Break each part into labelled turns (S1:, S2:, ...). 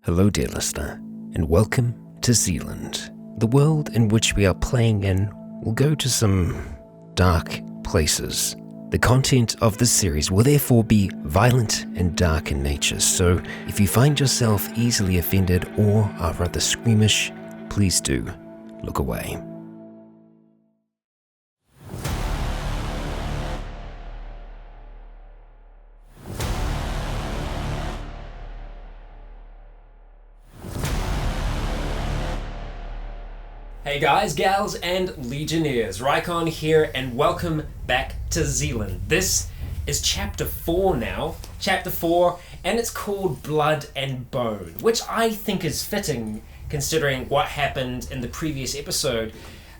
S1: Hello, dear listener, and welcome to Zealand. The world in which we are playing in will go to some dark places. The content of this series will therefore be violent and dark in nature, so if you find yourself easily offended or are rather squeamish, please do look away.
S2: Hey guys, gals, and legionnaires, Rycon here, and welcome back to Zealand. This is Chapter 4 now, Chapter 4, and it's called Blood and Bone, which I think is fitting considering what happened in the previous episode.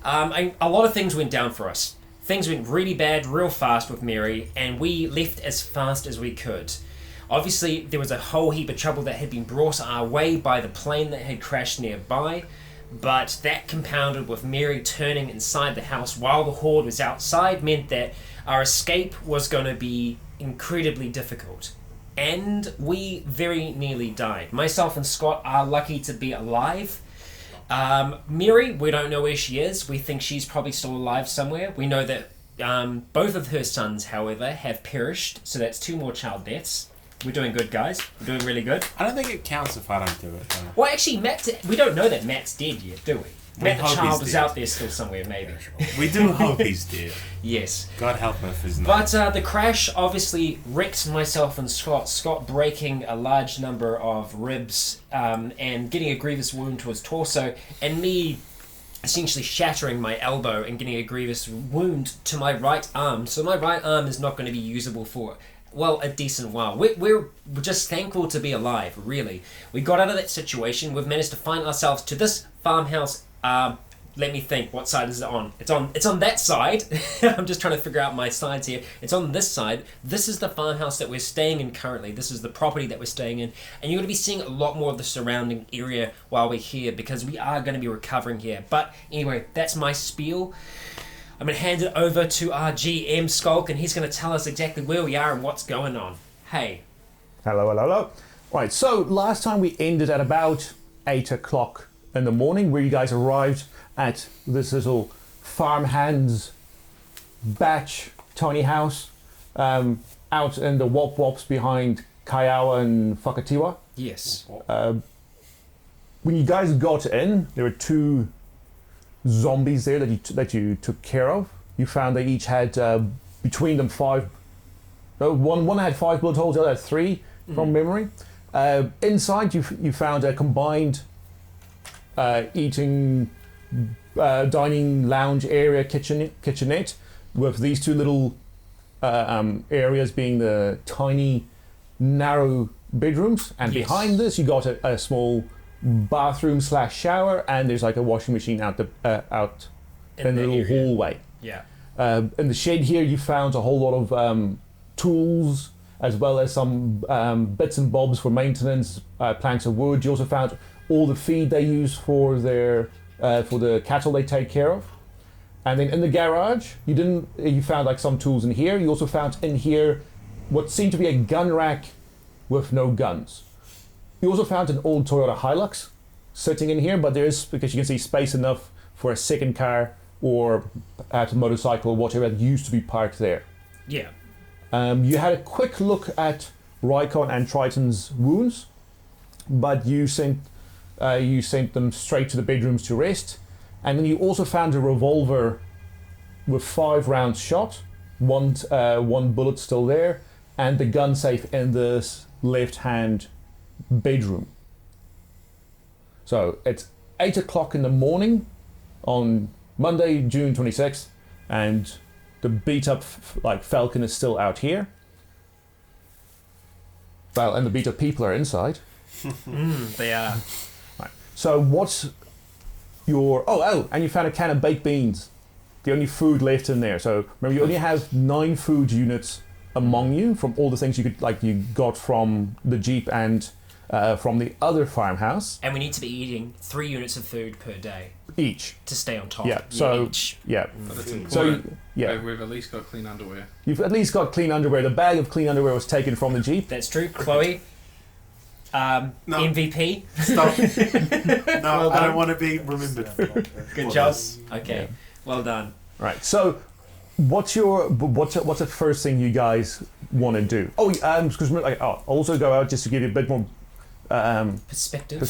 S2: A lot of things went down for us. Things went really bad, real fast with Mary, and we left as fast as we could. Obviously, there was a whole heap of trouble that had been brought our way by the plane that had crashed nearby, but that compounded with Mary turning inside the house while the horde was outside meant that our escape was going to be incredibly difficult. And we very nearly died. Myself and Scott are lucky to be alive. Mary, we don't know where she is. We think she's probably still alive somewhere. We know that both of her sons, however, have perished, so that's 2 more child deaths. We're doing good, guys. We're doing really good.
S3: I don't think it counts if I don't do it, though.
S2: Well, actually, we don't know that Matt's dead yet, do we? Matt the child is out there still somewhere, maybe.
S3: We do hope he's dead.
S2: Yes.
S3: God help him if he's not.
S2: But the crash obviously wrecked myself and Scott. Scott breaking a large number of ribs and getting a grievous wound to his torso, and me essentially shattering my elbow and getting a grievous wound to my right arm. So my right arm is not going to be usable for a decent while. We're just thankful to be alive, really. We got out of that situation. We've managed to find ourselves to this farmhouse. Let me think, what side is it on? It's on that side. I'm just trying to figure out my sides here. It's on this side. This is the farmhouse that we're staying in currently. This is the property that we're staying in. And you're going to be seeing a lot more of the surrounding area while we're here, because we are going to be recovering here. But anyway, that's my spiel. I'm going to hand it over to our GM, Skulk, and he's going to tell us exactly where we are and what's going on. Hey.
S4: Hello. Right, so last time we ended at about 8 o'clock in the morning, where you guys arrived at this little farmhands batch tiny house out in the Wop Wops behind Kaiawa and Whakatiwa.
S2: Yes.
S4: When you guys got in, there were 2 zombies there that you took care of. You found they each had between them 5. One had 5 bullet holes, the other had 3 from memory. Inside, you found a combined eating, dining lounge area, kitchenette, with these 2 little areas being the tiny, narrow bedrooms. And
S2: yes.
S4: Behind this, you got a small bathroom / shower, and there's like a washing machine out in the little
S2: area.
S4: Hallway.
S2: Yeah.
S4: In the shed here, you found a whole lot of tools, as well as some bits and bobs for maintenance, planks of wood. You also found all the feed they use for the cattle they take care of. And then in the garage, you found like some tools in here. You also found in here what seemed to be a gun rack with no guns. You also found an old Toyota Hilux sitting in here, but there is, because you can see, space enough for a second car or at a motorcycle or whatever that used to be parked there.
S2: Yeah.
S4: You had a quick look at Rycon and Triton's wounds, but you sent them straight to the bedrooms to rest. And then you also found a revolver with 5 rounds shot, one bullet still there, and the gun safe in this left-hand bedroom. So it's 8 o'clock in the morning on Monday, June 26th, and the beat up Falcon is still out here. Well, and the beat up people are inside.
S2: They are.
S4: Right. So what's your... and you found a can of baked beans. The only food left in there. So remember, you only have 9 food units among you from all the things you got from the Jeep and from the other farmhouse.
S2: And we need to be eating 3 units of food per day.
S4: Each.
S2: To stay on top.
S4: Yeah, so...
S2: Each.
S4: Yeah.
S5: But it's important.
S4: So, yeah.
S5: We've at least got clean underwear.
S4: You've at least got clean underwear. The bag of clean underwear was taken from the Jeep.
S2: That's true. Chloe?
S3: No.
S2: MVP.
S3: Stop. No,
S4: Well
S3: I
S4: done.
S3: don't want to be remembered.
S2: Good
S3: for
S2: job.
S3: this.
S2: Okay,
S4: Yeah.
S2: well done.
S4: Right. So, what's the first thing you guys want to do? Oh, because I'll also go out just to give you a bit more
S2: Perspective.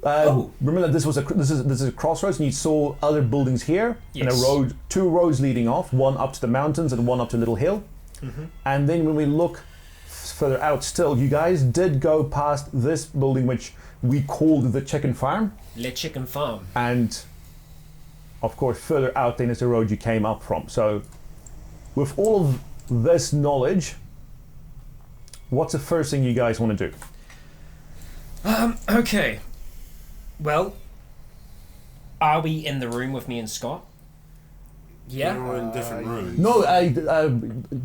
S4: Remember that this is a crossroads, and you saw other buildings here, and a
S2: Yes.
S4: road, 2 roads leading off, one up to the mountains and one up to Little Hill.
S2: Mm-hmm.
S4: And then when we look further out, still, you guys did go past this building, which we called the chicken farm,
S2: Le Chicken Farm.
S4: and of course, further out then is the road you came up from. So, with all of this knowledge, what's the first thing you guys want to do?
S2: Okay. Well, are we in the room with me and Scott?
S3: We
S2: Yeah.
S3: were in different rooms.
S4: No,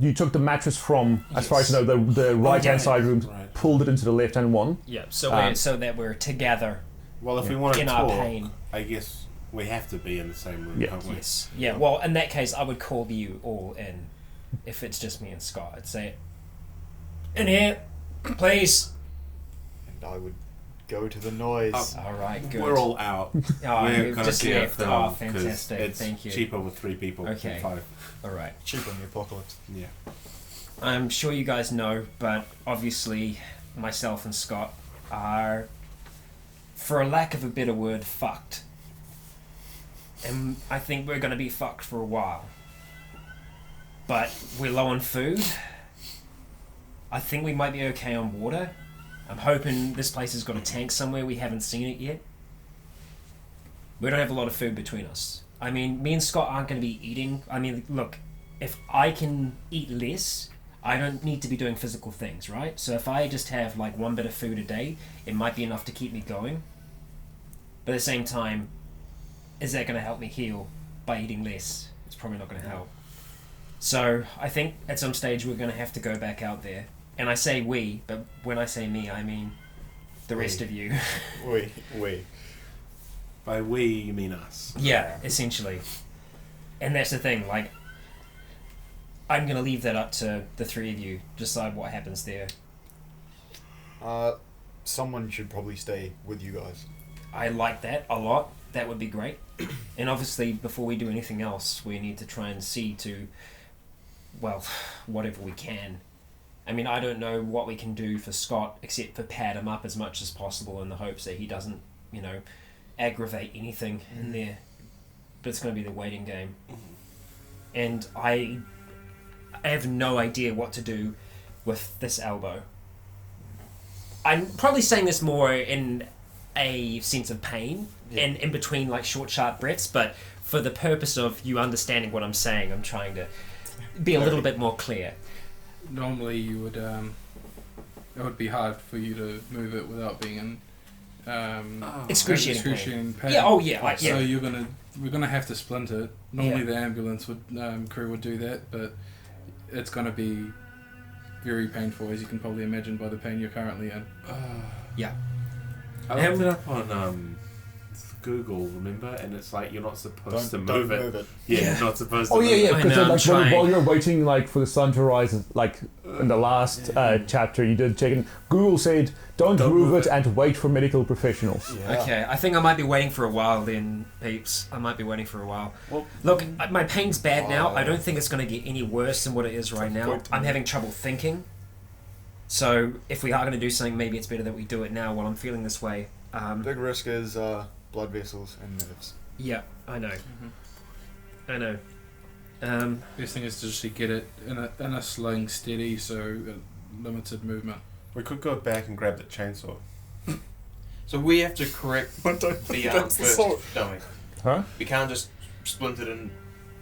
S4: you took the mattress from, as far as you know, the right-hand
S2: yeah.
S4: side room,
S3: Right.
S4: pulled it into the left-hand one.
S2: Yeah. So so that we're together
S3: Well, if we want to
S2: in our
S3: talk,
S2: pain.
S3: I guess we have to be in the same room,
S4: Yeah.
S3: don't we?
S2: Yes. Yeah. Well, in that case, I would call you all in. If it's just me and Scott, I'd say, "In here, please."
S5: And I would go to the noise.
S2: All right. Good.
S3: We're all out.
S2: Oh,
S3: We're
S2: you've
S3: gonna
S2: just
S3: see a
S2: left.
S3: film
S2: Oh,
S3: 'cause
S2: fantastic.
S3: It's
S2: Thank you.
S3: cheaper with 3 people
S2: Okay.
S3: than 5.
S2: All right.
S5: Cheap on the apocalypse.
S3: Yeah.
S2: I'm sure you guys know, but obviously, myself and Scott are, for a lack of a better word, fucked. And I think we're going to be fucked for a while. But we're low on food. I think we might be okay on water. I'm hoping this place has got a tank somewhere. We haven't seen it yet. We don't have a lot of food between us. I mean, me and Scott aren't going to be eating. I mean, look, if I can eat less, I don't need to be doing physical things, right? So if I just have like 1 bit of food a day, it might be enough to keep me going. But at the same time, is that going to help me heal by eating less? It's probably not going to help. So I think at some stage we're going to have to go back out there. And I say we, but when I say me, I mean the rest of you.
S5: We.
S3: By we, you mean us.
S2: Yeah, essentially. And that's the thing, like, I'm going to leave that up to the 3 of you. Decide what happens there.
S5: Someone should probably stay with you guys.
S2: I like that a lot. That would be great. And obviously, before we do anything else, we need to try and see to, well, whatever we can. I mean, I don't know what we can do for Scott except for pad him up as much as possible in the hopes that he doesn't, you know, aggravate anything in there. But it's going to be the waiting game. And I have no idea what to do with this elbow. I'm probably saying this more in a sense of pain and in between like short, sharp breaths, but for the purpose of you understanding what I'm saying, I'm trying to be a little bit more clear.
S6: Normally you would it would be hard for you to move it without being in
S2: Excruciating
S6: pain.
S2: Yeah, oh yeah, like,
S6: So
S2: yeah.
S6: we're gonna have to splint it. Normally
S2: Yeah.
S6: the ambulance crew would do that, but it's gonna be very painful, as you can probably imagine by the pain you're currently in.
S2: Yeah.
S3: I looked it up on Google, remember? And it's like you're not supposed to move it. Yeah,
S2: Yeah.
S3: you're not supposed to
S4: Oh
S3: move
S4: yeah,
S3: it.
S4: yeah.
S2: I
S4: Because
S2: know, I'm
S4: like
S2: trying.
S4: while you're waiting, like for the sun to rise, like in the last chapter, you did check in. Google said, "Don't move it and wait for medical professionals."
S5: Yeah.
S2: Okay, I think I might be waiting for a while then, peeps. I might be waiting for a while.
S3: Well,
S2: Look, my pain's bad now. I don't think it's going to get any worse than what it is right now.
S5: Point to
S2: I'm
S5: me.
S2: having trouble thinking. So if we are going to do something, maybe it's better that we do it now while I'm feeling this way.
S5: Big risk is blood vessels and nerves.
S2: Yeah, I know. I know.
S6: Best thing is to just get it in a sling steady, so limited movement.
S3: we could go back and grab the chainsaw.
S7: So we have to correct the arm first, don't we?
S4: Huh?
S7: We can't just splint it and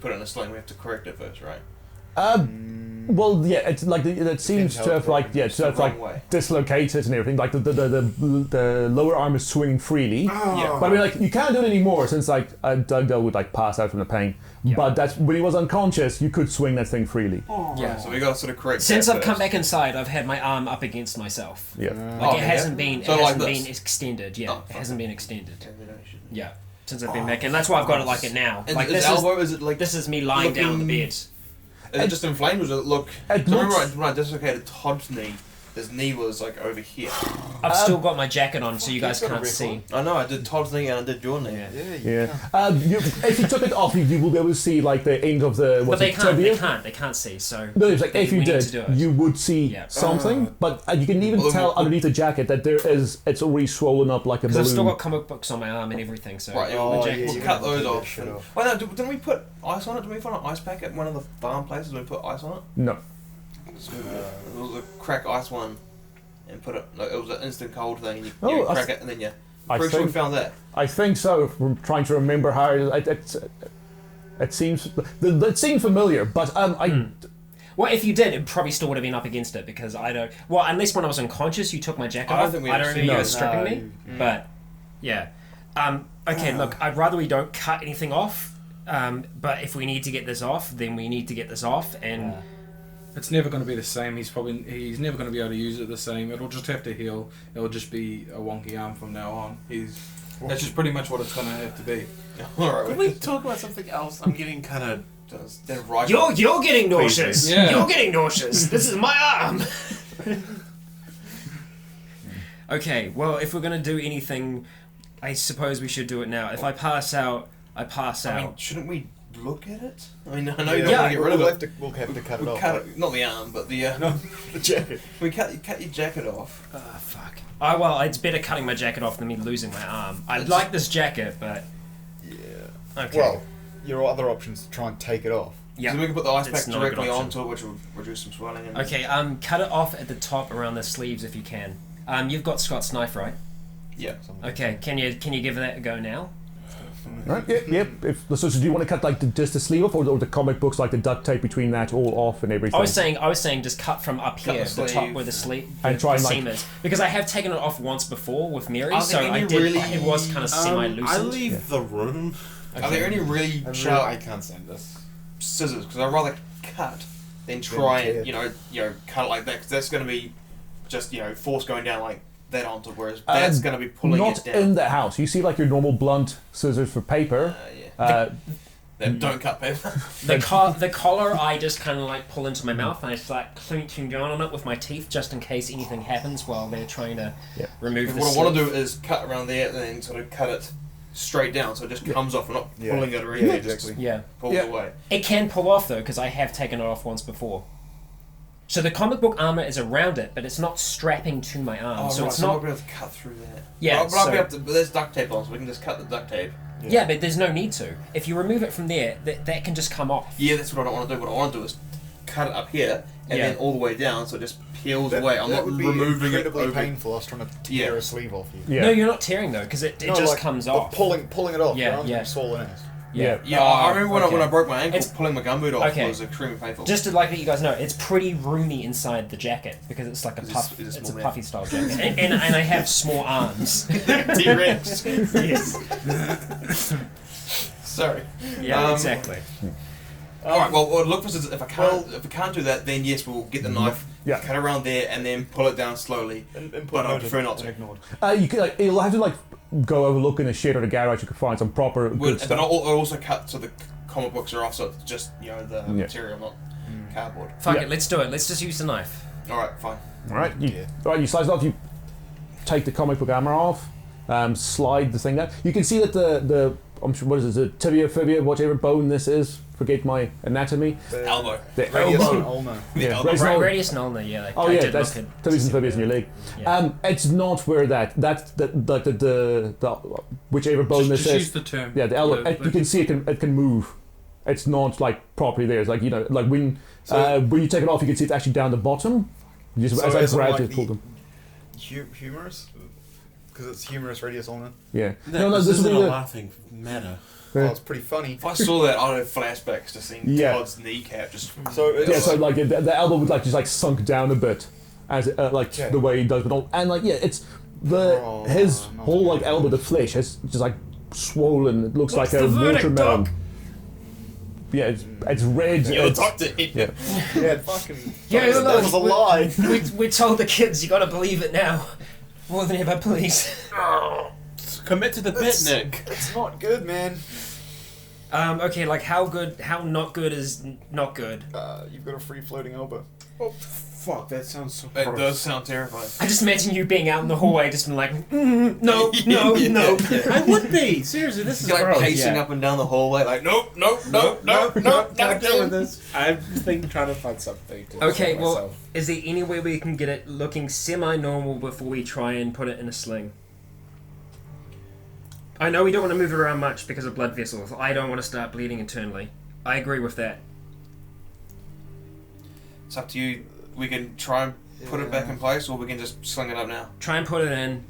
S7: put it in a sling. We have to correct it first, right?
S4: Well, yeah. It's like it seems
S5: Depends how
S4: to have like
S7: It's the wrong way.
S4: dislocated and everything. Like the lower arm is swinging freely.
S7: Yeah.
S4: But I mean, like you can't do it anymore since like Doug would like pass out from the pain.
S2: Yeah.
S4: But that's when he was unconscious. You could swing that thing freely.
S2: Yeah.
S7: So we got to sort of correct
S2: Since
S7: that
S2: I've come
S7: first.
S2: back inside, I've had my arm up against myself.
S4: Yeah.
S2: Like
S7: Oh,
S2: it
S7: yeah.
S2: hasn't been,
S7: So
S2: it
S7: like
S2: hasn't
S7: this?
S2: been extended. Yeah,
S7: Oh,
S2: it hasn't been extended.
S7: Termination.
S2: Yeah, since I've been back, and that's why I've got it like it now.
S7: And
S2: Like
S7: his
S2: this
S7: elbow, is it like
S2: this is me lying down on the
S7: looking-
S2: bed.
S7: Is it just inflamed, or does it look?
S4: It
S7: So I remember
S4: looks-
S7: when I dislocated Todd's knee, his knee was like over here.
S2: I've still got my jacket on, so you guys
S5: got a
S2: can't
S5: record.
S2: see.
S7: I know. I did Todd's knee and I did your knee.
S2: Yeah.
S4: If you took it off, you will be able to see like the end of the
S2: But they can't.
S4: tibia.
S2: They can't see. So
S4: No, it's like
S2: we
S4: if you
S2: need
S4: did,
S2: to do it.
S4: you would see
S2: Yeah.
S4: something, but you can even
S7: Well,
S4: tell
S7: well,
S4: underneath the jacket that it's already swollen up like a
S2: Because I've
S4: balloon.
S2: still got comic books on my arm and everything. So
S7: Right,
S5: Oh,
S2: my
S5: yeah,
S2: jacket's
S7: We'll
S5: you're
S7: cut
S5: gonna
S7: those
S5: take that
S7: off.
S5: shit off.
S7: Well, no, didn't we put ice on it? Did we find an ice pack at one of the farm places? Did we put ice on it?
S4: No.
S7: It was a crack ice one, and put it. Like, it was an instant cold thing. And you
S4: Oh,
S7: crack it, and then you.
S4: I
S7: Pretty sure we
S4: think
S7: found that.
S4: I think so. From trying to remember how it seems familiar, but
S2: Well, if you did, it probably still would have been up against it because I don't. Well, unless when I was unconscious, you took my jacket
S7: I don't
S2: off.
S7: think we
S2: I don't
S7: ever
S2: remember you
S7: seen
S2: guys
S7: that.
S2: stripping me, but yeah. Okay, look, I'd rather we don't cut anything off. But if we need to get this off, then we need to get this off, and
S6: It's never going to be the same. He's never going to be able to use it the same. It'll just have to heal. It'll just be a wonky arm from now on. That's just pretty much what it's going to have to be.
S7: Alright,
S3: Can we talk about something else? I'm getting kind of.
S7: that Rycon.
S2: you're getting nauseous.
S6: Yeah.
S2: You're getting nauseous. This is my arm. Okay, well, if we're gonna do anything, I suppose we should do it now. If I pass out, I pass out.
S7: I mean, shouldn't we look at it? I mean, I know you
S2: Yeah.
S7: don't want to get rid of
S5: We'll
S7: it.
S5: have to cut it
S7: We'll
S5: off.
S7: cut it, not the arm, but the
S5: The jacket.
S7: we cut your jacket off.
S2: Oh, fuck. Oh, well, it's better cutting my jacket off than me losing my arm. I like this jacket, but...
S5: Yeah.
S2: Okay.
S5: Well, your other options to try and take it off.
S2: yeah.
S7: So we can put the ice
S2: That's
S7: pack
S2: not a good
S7: directly
S2: option.
S7: onto it, which will reduce some swelling. And
S2: Okay, cut it off at the top around the sleeves if you can. You've got Scott's knife, right?
S7: Yeah.
S2: Okay, can you give that a go now?
S4: right, yep. So do you want to cut like just the sleeve off, or the comic books like the duct tape between that all off and everything?
S2: I was saying just cut from up
S7: Cut
S2: here,
S7: the
S2: the top
S7: sleeve.
S2: where the sleeve,
S4: And
S2: the
S4: try and,
S2: seam is, because I have taken it off once before with Mary,
S7: Are
S2: so
S7: there
S2: I
S7: any
S2: did.
S7: really-
S2: It was kind of semi-loosened.
S3: I leave the room.
S7: Are there any really
S3: I
S7: sharp
S3: can't stand this.
S7: scissors? Because I'd rather cut than try and
S5: tear.
S7: you know cut it like that. Because that's going to be just force going down like that onto. Whereas that's going to be pulling
S4: not
S7: it down.
S4: in the house. You see like your normal blunt scissors for paper.
S7: Yeah. That don't cut paper.
S2: The collar I just kind of like pull into my mouth and I start clenching down on it with my teeth just in case anything happens while they're trying to remove the
S7: What I want
S2: sleeve.
S7: to do is cut around there and then sort of cut it straight down, so it just comes off and not
S5: Yeah.
S7: pulling it or
S5: Yeah,
S7: anything.
S5: exactly.
S7: Just
S2: Yeah.
S7: pulls
S4: Yeah.
S7: away.
S2: It can pull off though because I have taken it off once before. So the comic book armor is around it, but it's not strapping to my arm.
S7: Oh,
S2: so
S7: right,
S2: it's
S7: so I'll
S2: not.
S7: be able to cut through that.
S2: Yeah,
S7: but I'll be
S2: so-
S7: able to. But there's duct tape on, so we can just cut the duct tape.
S2: Yeah, but there's no need to. If you remove it from there, that can just come off.
S7: Yeah, that's what I don't want to do. What I want to do is cut it up here and
S2: Yeah.
S7: then all the way down, so it just peels
S5: That,
S7: away. I'm
S5: that
S7: not
S5: would be
S7: removing it
S5: incredibly
S7: over.
S5: painful. Us trying to tear
S7: Yeah.
S5: a sleeve off you.
S4: Yeah.
S2: No, you're not tearing though, because it
S5: No,
S2: just
S5: like,
S2: comes
S5: but
S2: off.
S5: Pulling it off.
S2: Yeah,
S5: Your arms
S2: yeah.
S5: are swollen ass.
S4: Yeah.
S7: Yeah, I remember when,
S2: okay.
S7: when I broke my ankle,
S2: It's-
S7: pulling my gumboot off
S2: Okay.
S7: was extremely painful.
S2: Just to like let you guys know, it's pretty roomy inside the jacket because it's like a
S7: It's
S2: puff.
S7: a
S2: It's a
S7: small man.
S2: puffy style jacket, and I have small arms.
S7: T-Rex.
S2: Yes.
S7: Sorry.
S2: Yeah. Exactly.
S7: All right. Well, look for scissors. If I can't do that, then yes, we'll get the knife,
S4: Yeah.
S7: cut around there, and then pull it down slowly.
S5: And
S7: But I prefer not to.
S5: Ignored.
S4: You could like you'll have to like go over look in a shed or the garage. You could find some proper good
S7: But
S4: stuff.
S7: I'll also cut so the comic books are off, so it's just the material, not cardboard.
S2: Fuck
S4: Yeah.
S2: it. Let's do it. Let's just use the knife.
S7: All right, fine.
S4: All right, you,
S5: Yeah.
S4: all right, you slice it off. You take the comic book armor off. Slide the thing down. You can see that the I'm sure, what is it? The tibia, fibia, whatever bone this is. Forget my anatomy.
S7: Elbow.
S4: The
S5: Radius
S4: elbow.
S5: and ulna.
S4: Yeah,
S7: elbow.
S4: radius and ulna.
S2: Radius and ulna. Yeah.
S4: Oh
S2: I
S4: yeah,
S2: did
S4: that's
S2: look at.
S4: tibias and fibias in your leg.
S2: Yeah.
S4: It's not where that's the whichever bone this
S6: Just use
S4: is.
S6: the term.
S4: Yeah, the elbow. You can see it can move. It's not like properly there. It's like like when you take it off, you can see it's actually down the bottom. You just,
S5: So
S4: as I
S5: is it
S4: grabbed
S5: like
S4: it, pulled them.
S5: Humerus? Because it's humerus, radius, ulna.
S4: Yeah.
S3: No,
S4: this
S3: this
S4: is
S3: isn't a
S4: the
S3: laughing matter.
S5: Oh, it's pretty funny.
S7: If I saw that, I'd have flashbacks to seeing
S4: Yeah.
S7: Todd's kneecap just.
S5: So it's,
S4: yeah. So like the elbow would like just sunk down a bit, as
S5: Okay.
S4: the way he does, but and it's his
S5: no.
S4: whole like elbow, the flesh is just like swollen. It looks
S2: What's
S4: like a
S2: the verdict,
S4: watermelon.
S2: Doc?
S4: Yeah, it's red.
S7: You're the
S4: it's-
S7: doctor.
S4: yeah.
S5: yeah, fucking.
S2: Yeah,
S5: that
S2: look,
S5: was a lie.
S2: we told the kids you gotta believe it now, more than ever, please.
S3: Commit to the bit, Nick.
S5: It's not good, man.
S2: Okay, like how not good is not good.
S5: You've got a free floating elbow.
S3: Fuck, that sounds so
S7: It
S3: gross.
S7: does sound terrifying.
S2: I just imagine you being out in the hallway, just being like, no, no, no.
S3: I would be. Seriously, this is
S7: He's like
S3: gross.
S7: pacing
S2: yeah.
S7: up and down the hallway, like, nope, nope, nope, nope, nope,
S3: Not
S7: not
S3: dealing with
S7: again.
S3: this. I'm trying to find something to
S2: Okay,
S3: distract
S2: well,
S3: myself.
S2: is there any way we can get it looking semi-normal before we try and put it in a sling? I know we don't want to move it around much because of blood vessels. I don't want to start bleeding internally. I agree with that.
S7: It's up to you. We can try and put it back in place, or we can just sling it up now.
S2: Try and put it in.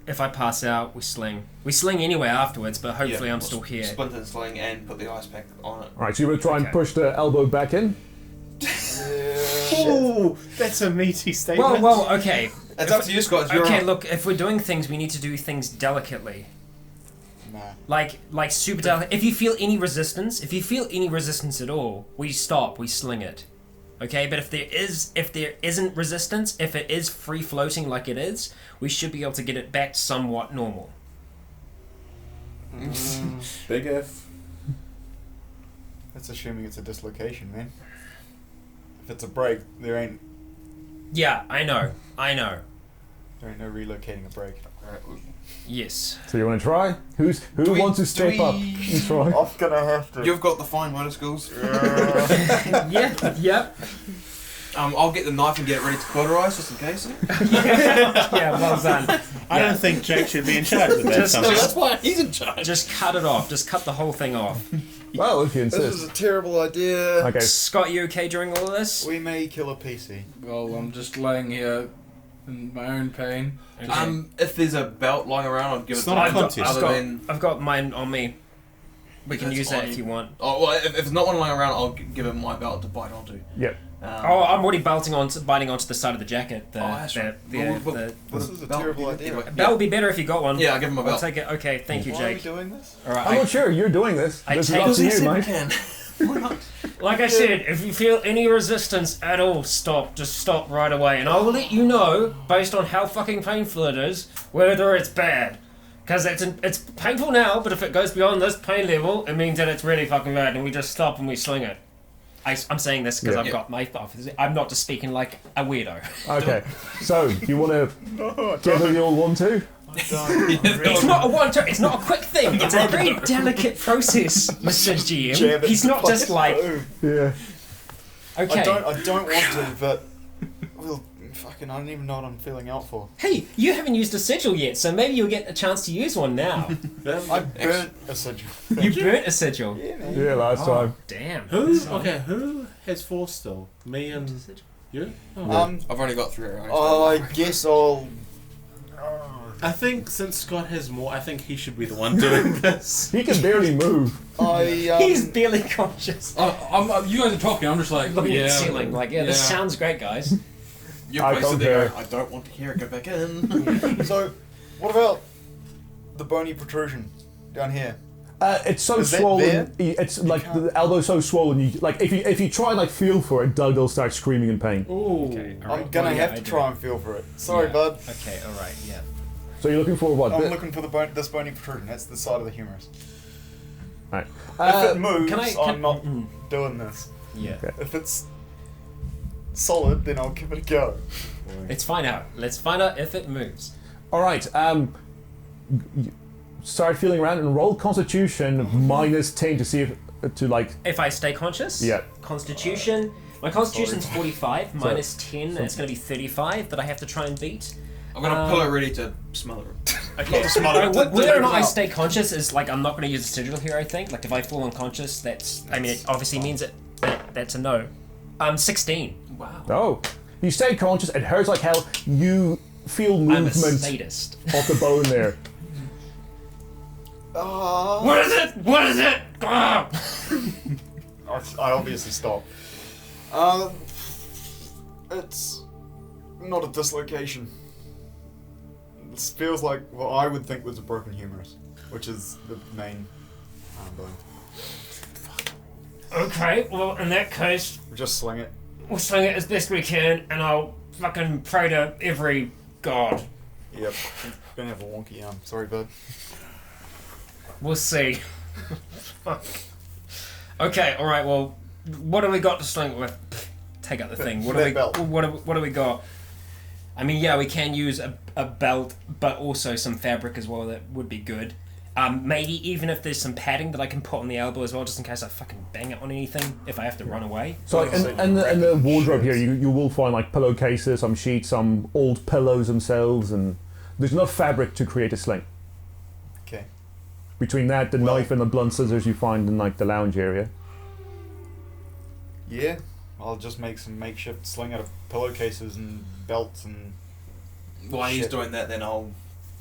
S2: If I pass out, we sling. We sling anyway afterwards, but hopefully
S7: Yeah,
S2: I'm
S7: we'll
S2: still here.
S7: Splint and sling and put the ice pack on it.
S4: Alright, so you're going to try and
S2: Okay.
S4: push the elbow back in?
S3: Oh, that's a meaty statement.
S2: Well, okay.
S7: It's up to you, Scott. It's your
S2: Okay,
S7: arm.
S2: look, if we're doing things, we need to do things delicately.
S5: Nah.
S2: Like super delicate. If you feel any resistance at all, we stop, we sling it. Okay, but if there isn't resistance, if it is free floating like it is, we should be able to get it back somewhat normal.
S3: Big if.
S5: That's assuming it's a dislocation, man. If it's a break, there ain't
S2: Yeah, I know.
S5: no relocating a break.
S2: Yes.
S4: So you want to try? Who wants to step up and try?
S5: I'm gonna have to.
S7: You've got the fine motor skills.
S2: Yep.
S7: I'll get the knife and get it ready to cauterize just in case.
S2: Yeah, well done.
S3: I don't think Jake should be in charge of that.
S2: Just-
S3: somehow.
S7: That's why he's in charge.
S2: Just cut it off. Just cut the whole thing off.
S4: Well, if you
S5: This is
S4: insist.
S5: a terrible idea.
S4: Okay.
S2: Scott, you okay during all of this?
S5: We may kill a PC.
S6: Well, I'm just laying here in my own pain.
S2: Okay.
S7: If there's a belt lying around, I'd give
S3: It's
S7: it.
S3: not a
S7: to
S3: contest.
S7: Other than
S2: I've got mine on me. We can
S7: That's
S2: use that
S7: on
S2: if
S7: you.
S2: you want.
S7: oh well, if there's not one lying around, I'll give him my belt to bite onto.
S4: Yep.
S2: Oh, I'm already biting onto the side of the jacket.
S7: that's right.
S2: The
S5: This is a terrible idea.
S2: belt would be better if you got one.
S7: Yeah, I'll give him a
S2: I'll
S7: belt.
S2: take it. Okay, thank you,
S5: Why are we
S2: Jake.
S5: doing this?
S2: All right.
S4: I'm not sure. You're doing this.
S2: I
S4: This is
S2: take-
S4: up to you,
S7: we
S4: mate.
S7: can. Why not?
S2: Like I said, if you feel any resistance at all, stop. Just stop right away, and I will let you know based on how fucking painful it is whether it's bad. Because it's painful now, but if it goes beyond this pain level, it means that it's really fucking bad, and we just stop and we sling it. I'm saying this because
S4: Yeah.
S2: I've got my. I'm not just speaking like a weirdo.
S4: Okay. So, you want to give it the old 1-2?
S2: It's not a one-turn. It's not a quick thing. It's a very delicate process, Mr.
S5: Jam
S2: GM.
S5: it
S2: He's not
S5: to
S2: just like
S5: oh.
S4: Yeah.
S2: okay.
S5: I don't want to, but well, fucking, I don't even know what I'm feeling out for.
S2: Hey, you haven't used a sigil yet, so maybe you'll get a chance to use one now.
S5: I burnt a sigil.
S2: You burnt a sigil.
S5: Yeah, man.
S4: Yeah, last time.
S2: Damn.
S3: Who has 4 still? Me and you? Oh.
S7: I've only got 3 rounds.
S5: I guess I'll.
S3: I think since Scott has more, I think he should be the one doing this.
S4: He can barely move.
S2: He's barely conscious.
S6: You guys are talking. I'm just like,
S2: Looking
S6: yeah.
S2: at the ceiling, like, yeah, this
S6: Yeah.
S2: sounds great, guys.
S7: You're
S4: I
S7: basically
S4: compare.
S7: going, I don't want to hear it. Go back in.
S5: So, what about the bony protrusion down here?
S4: It's so
S5: Is that
S4: swollen.
S5: there?
S4: It's like the elbow's so swollen. You like if you try and like feel for it, Doug will start screaming in pain.
S3: Ooh.
S2: Okay, all
S5: I'm
S2: right.
S5: gonna
S2: Well, yeah,
S5: have
S2: I
S5: to
S2: do.
S5: try and feel for it. Sorry,
S2: Yeah.
S5: bud.
S2: Okay, all right, yeah.
S4: So you're looking for what?
S5: I'm looking for this bony protrusion. That's the side of the humerus.
S4: Right.
S5: If it moves,
S2: can I-
S5: I'm not
S2: mm.
S5: doing this.
S2: Yeah.
S4: Okay.
S5: If it's solid, then I'll give it a go.
S2: Let's find out. Let's find out if it moves.
S4: All right. Start feeling around and roll Constitution -10 to see if like.
S2: If I stay conscious?
S4: Yeah.
S2: Constitution. My constitution's 45 minus 10, and it's going to be 35 that I have to try and beat.
S7: I'm gonna pull it ready to smother it.
S2: Okay.
S7: Not to smother it. to
S2: Whether or
S7: take
S2: not
S7: it
S2: I
S7: out.
S2: stay conscious is like I'm not going to use a sigil here. I think like if I fall unconscious, it obviously means that's a no. 16. Wow.
S4: Oh, you stay conscious. It hurts like hell. You feel
S2: I'm a
S4: movement
S2: sadist.
S4: off the bone there.
S2: What is it? What is it? Ah!
S5: I obviously stop. It's not a dislocation. This feels like what I would think was a broken humerus, which is the main arm bone.
S2: Okay. Well, in that case,
S5: Just sling it.
S2: we'll sling it as best we can, and I'll fucking pray to every god.
S5: Yep. Gonna have a wonky arm. Sorry, bud.
S2: We'll see. Fuck. Okay, alright, well, what have we got to sling it with? take out the thing.
S5: For that belt.
S2: What do we got? I mean, yeah, we can use a belt, but also some fabric as well. That would be good. Maybe even if there's some padding that I can put on the elbow as well, just in case I fucking bang it on anything if I have to run away.
S4: So like, in the wardrobe here, you will find like pillowcases, some sheets, some old pillows themselves, and there's enough fabric to create a sling.
S5: Okay.
S4: Between that, the knife and the blunt scissors you find in like the lounge area.
S5: Yeah, I'll just make some makeshift sling out of pillowcases and belts and.
S7: While he's
S5: shit.
S7: doing that, then I'll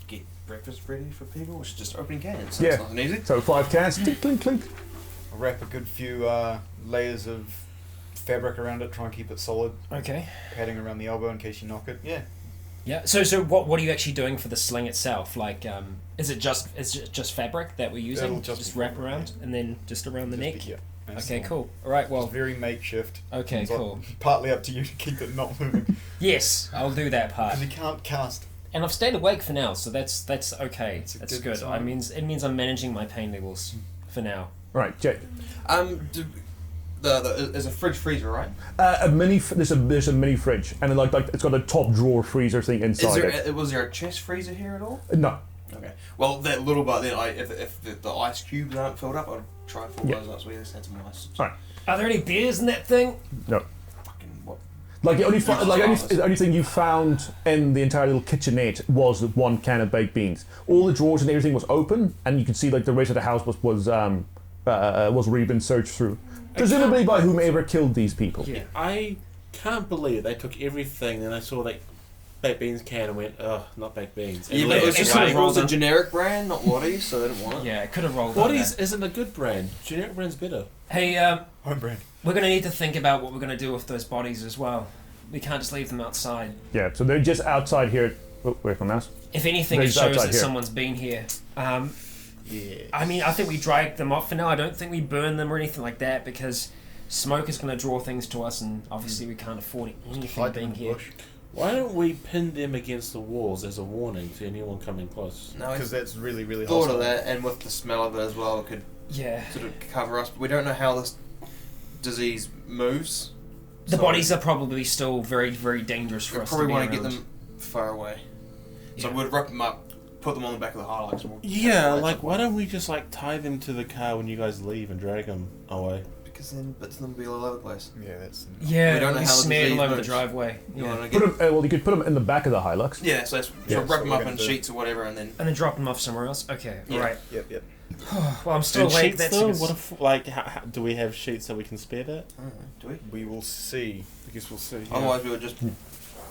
S7: get breakfast ready for people, which is just opening cans. So
S4: Yeah.
S7: it's nice and easy.
S4: So 5 cans, clink, clink, clink.
S5: I'll wrap a good few layers of fabric around it, try and keep it solid.
S2: Okay.
S5: Padding around the elbow in case you knock it. Yeah.
S2: Yeah. So what are you actually doing for the sling itself? Like, is it just fabric that we're using?
S5: That'll just be
S2: wrap
S5: fabric,
S2: around and then just around the neck.
S5: Yeah. that's
S2: Okay.
S5: all.
S2: Cool. All right.
S5: It's
S2: Well.
S5: very makeshift.
S2: Okay.
S5: It's
S2: Cool.
S5: partly up to you to keep it not moving.
S2: Yes, I'll do that part.
S5: Because you can't cast.
S2: And I've stayed awake for now, so that's okay.
S5: It's a
S2: That's
S5: good
S2: good.
S5: sign.
S2: It means I'm managing my pain levels for now.
S4: Right, Jake.
S7: There's a fridge freezer, right?
S4: There's a mini fridge, and like it's got a top drawer freezer thing inside it.
S7: Was there a chest freezer here at all?
S4: No.
S7: Okay. Well, that little bit then, if the ice cubes aren't filled up, I'll try and fill those up so we just had some ice.
S4: Alright.
S2: Are there any beers in that thing?
S4: No.
S7: Fucking what?
S4: Like the only thing you found in the entire little kitchenette was the 1 can of baked beans. All the drawers and everything was open, and you could see like the rest of the house was really been searched through, presumably by whomever killed these people.
S3: Yeah, I can't believe they took everything and I saw that baked beans can and went, ugh, not baked beans. And
S7: Yeah, but
S3: left
S7: it's
S3: it
S7: just
S3: like-
S7: it was a generic brand, not Waddy's, so I didn't want it.
S2: Yeah, it could have rolled.
S3: Waddy's isn't a good brand. Generic brand's better.
S2: Hey,
S5: Home brand.
S2: we're gonna need to think about what we're gonna do with those bodies as well. We can't just leave them outside.
S4: Yeah, so they're just outside here. Oh, wait on that.
S2: If anything,
S4: They're
S2: it
S4: just
S2: shows
S4: outside
S2: that
S4: here.
S2: someone's been here.
S3: Yeah.
S2: I mean, I think we drag them off for now. I don't think we burn them or anything like that because smoke is going to draw things to us, and obviously we can't afford anything
S5: Hide them
S2: being
S5: in the
S2: here.
S5: bush.
S3: Why don't we pin them against the walls as a warning to anyone coming close?
S7: No,
S5: Because
S7: I
S5: that's really, really
S7: thought
S5: hostile.
S7: of that, and with the smell of it as well, it could
S2: Yeah.
S7: sort of cover us. But we don't know how this disease moves.
S2: The
S7: so
S2: bodies are probably still very, very dangerous for
S7: we
S2: us
S7: probably
S2: to be
S7: want to get
S2: around.
S7: them far away. So
S2: Yeah.
S7: we'd rip them up, put them on the back of the Hilux. And we'll
S3: Yeah, like why don't we just like tie them to the car when you guys leave and drag them away?
S7: Because then bits of them will be all over the place.
S5: Yeah, that's.
S2: Yeah,
S7: We don't know
S2: we
S7: how the
S2: smeared
S7: disease
S2: all over the
S7: moves.
S2: driveway.
S7: You
S2: Yeah.
S7: want to
S4: Put
S7: get
S4: them, you could put them in the back of the Hilux.
S7: yeah, so let's
S5: Yeah,
S7: rip
S5: so
S7: them
S5: we're
S7: up
S5: gonna
S7: in
S5: do-
S7: sheets or whatever, and then
S2: And then drop them off somewhere else. Okay,
S7: Yeah.
S2: right.
S5: Yep.
S2: Well, I'm still
S3: And
S2: awake.
S3: sheets
S2: That's
S3: though?
S2: because-
S3: What if like how, do we have sheets so we can spare that?
S7: I don't know, do we?
S5: We will see.
S3: I guess we'll see.
S7: Otherwise, we would just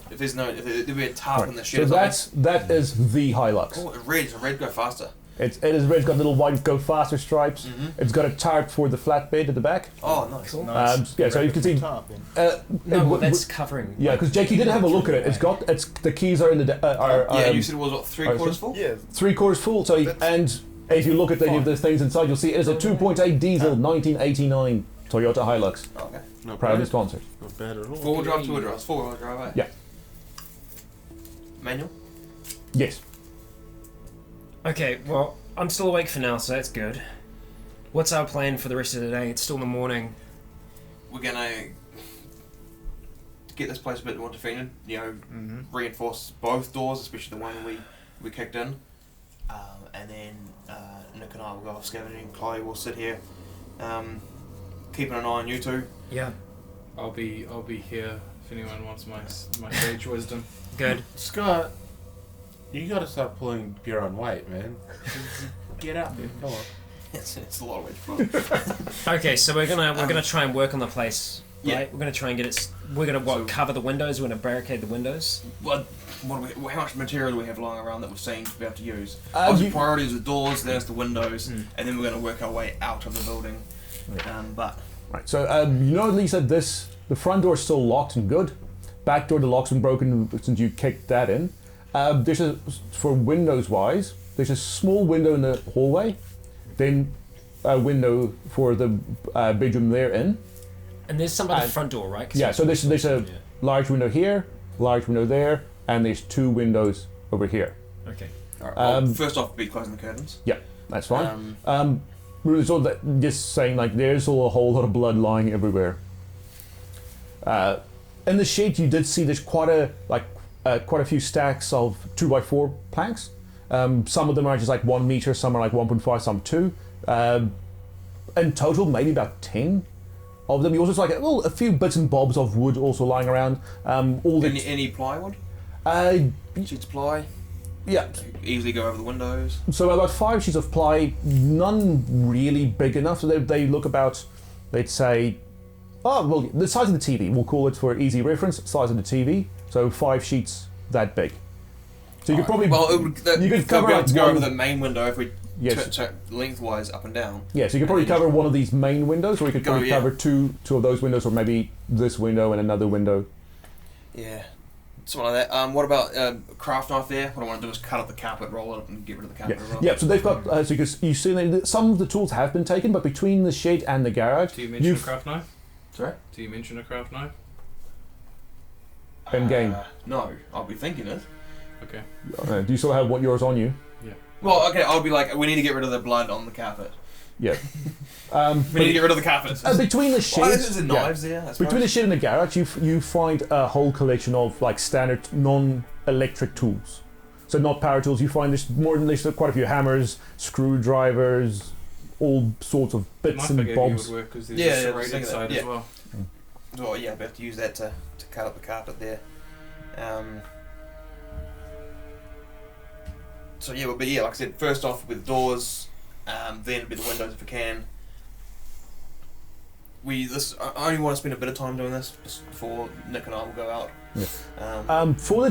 S7: if there'd be a tarp in the
S4: So
S7: shed.
S4: that is the Hilux.
S7: Oh, red go faster.
S4: It is red. It's got little white go faster stripes.
S7: Mhm.
S4: It's got a tarp for the flatbed at the back.
S7: Oh, nice.
S2: Cool.
S4: Yeah, so you can see.
S5: Tarp, then.
S2: No,
S4: it-
S2: well, that's covering.
S4: Yeah, because Jake, you didn't have a look at it. It's the keys are in the
S7: Yeah, you said it was what, 3/4 full.
S5: Yeah.
S4: 3/4 full. So and if you look at the things inside, you'll see it is a 2.8 diesel 1989 Toyota Hilux,
S7: Oh, okay.
S3: Not
S4: proudly
S3: bad.
S4: sponsored.
S3: Not bad at all.
S7: 4-wheel drive, 2-wheel drive, 4-wheel drive. Eh?
S4: Yeah.
S7: Manual.
S4: Yes.
S2: Okay, well, I'm still awake for now, so that's good. What's our plan for the rest of the day? It's still in the morning.
S7: We're gonna get this place a bit more defended. You know, reinforce both doors, especially the one we kicked in, and then Nick and I will go off scavenging. Chloe will sit here, keeping an eye on you two.
S2: Yeah.
S6: I'll be here if anyone wants my sage wisdom.
S2: Good.
S3: Scott, you gotta start pulling your own weight, man. Get out there, come on.
S7: It's a lot of way to put.
S2: Okay, so we're gonna try and work on the place. Right?
S7: Yeah.
S2: We're gonna try and get it. We're gonna cover the windows. We're gonna barricade the windows.
S7: What do we? How much material do we have lying around that we're saying to be able to use?
S4: You-
S7: Obviously, priorities are doors, then it's the windows, and then we're going to work our way out of the building. But
S4: Right. So you know at least that the front door is still locked and good. Back door, the lock's been broken since you kicked that in. For windows wise, there's a small window in the hallway, then a window for the bedroom they're in.
S2: And there's some by the front door, right? 'Cause
S4: Yeah. So there's a large window here, large window there, and there's 2 windows over here.
S2: Okay.
S7: all right, well, first off, be closing the curtains.
S4: Yeah, that's fine.
S7: Um,
S4: So just saying, like, there's a whole lot of blood lying everywhere. In the shed, you did see there's quite a few stacks of 2x4 planks. Some of them are just like 1 meter, some are like 1.5, some 2. In total, maybe about 10 of them. You also saw like a few bits and bobs of wood also lying around.
S7: Any plywood? Sheets of ply?
S4: Yeah.
S7: Easily go over the windows.
S4: So about 5 sheets of ply, none really big enough. So they look about, let's say, the size of the TV. We'll call it for easy reference, size of the TV. So 5 sheets that big. So you could probably
S7: you could cover
S4: like
S7: go over the main window if we
S4: Yes.
S7: turn lengthwise up and down.
S4: Yeah, so you could probably cover one of these main windows, or you could probably cover two of those windows, or maybe this window and another window.
S7: Yeah, something like that. What about craft knife there? What I want to do is cut up the carpet, roll it up, and get rid of the carpet as well.
S4: Yeah, so they've got, so you see that some of the tools have been taken, but between the shed and the garage...
S6: Do you mention a craft knife?
S7: Sorry?
S6: Do you mention a craft knife?
S4: In game?
S7: No, I'll be thinking it.
S6: Okay.
S4: Do you still have yours on you?
S6: Yeah.
S7: Well, okay, I'll be like, we need to get rid of the blood on the carpet.
S4: Yeah.
S7: We need to get rid of the carpet.
S4: Between the shed...
S7: There's the knives there, I suppose.
S4: Between the shed and the garage, you find a whole collection of like standard non-electric tools. So not power tools. You find there's quite a few hammers, screwdrivers, all sorts of bits and bobs.
S6: Would work because there's a serrated side as well.
S7: Well, yeah, we have to use that to cut up the carpet there. So yeah, but yeah, like I said, first off with doors, then with the windows if we can. I only want to spend a bit of time doing this just before Nick and I will go out.
S4: Yeah. For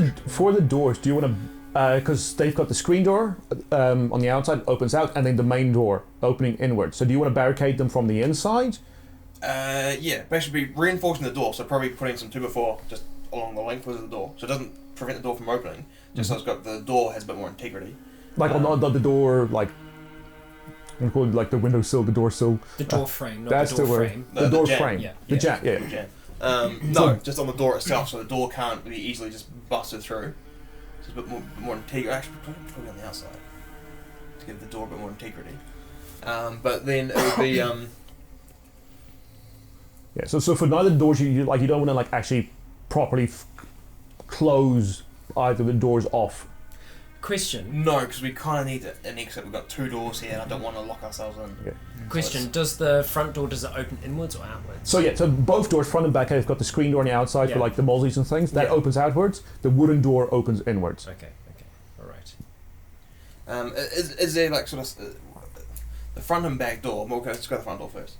S4: the doors, do you want to? Because they've got the screen door on the outside opens out, and then the main door opening inward. So do you want to barricade them from the inside?
S7: Yeah, basically reinforcing the door. So probably putting some 2x4 just along the length of the door, so it doesn't prevent the door from opening. Just so it's got the door has a bit more integrity.
S4: Like on the door, like I'm calling like the windowsill, the door sill.
S2: The door frame, not
S4: that's
S2: the door frame.
S4: The door
S7: jam,
S4: frame.
S2: Yeah.
S4: The jam. Yeah.
S7: The jam. No, just on the door itself, so the door can't be easily just busted through. So it's a bit more integrity. Actually, probably on the outside to give the door a bit more integrity. But then it would be.
S4: Yeah. So for neither doors, you don't want to like actually properly close either the doors off.
S2: Question.
S7: No, because we kind of need an exit. We've got 2 doors here, and I don't want to lock ourselves in.
S4: Yeah.
S2: Question: does the front door open inwards or outwards?
S4: So yeah, so both doors, front and back, have got the screen door on the outside for like the mozzies and things. That opens outwards. The wooden door opens inwards.
S2: Okay, all right.
S7: Is there like sort of the front and back door? Well, okay, let's go to the front door first.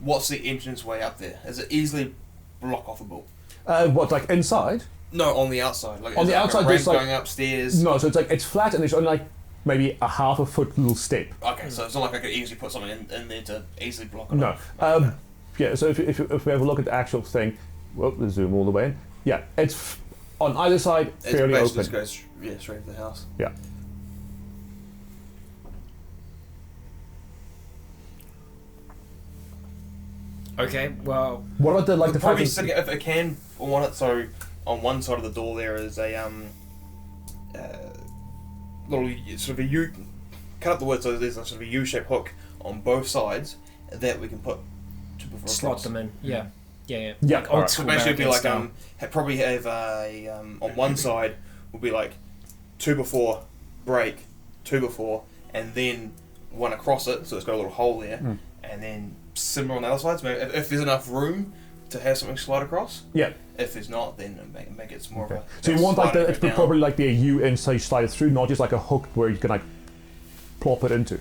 S7: What's the entrance way up there? Is it easily block offable?
S4: What, like inside?
S7: No, on the outside. Like,
S4: on the outside, there's like
S7: going upstairs.
S4: No, so it's flat and there's only like maybe a half a foot little step.
S7: Okay, so it's not like I could easily put something in there to easily block it.
S4: No.
S7: off.
S4: Yeah. So if we have a look at the actual thing, well, let's zoom all the way in. Yeah, it's on either side fairly
S7: it
S4: open.
S7: just goes straight into the house.
S4: Yeah.
S2: Okay, well.
S4: What about the fact
S7: probably
S4: that
S7: sitting if it can on it. So on one side of the door there is a little sort of a U. Cut up the wood so there's a sort of a U-shaped hook on both sides that we can put
S2: slot them in. Yeah.
S4: Yeah.
S2: Like old
S7: So
S2: school
S7: basically, it'd be
S2: American
S7: like
S2: style.
S7: probably have a on one side will be like 2 before break, 2 before, and then one across it, so it's got a little hole there, and then similar on the other side. So maybe if there's enough room to have something slide across.
S4: Yeah.
S7: If there's not, then make it more of a.
S4: So you want like it's probably like the U inside slide it through, not just like a hook where you can like plop it into.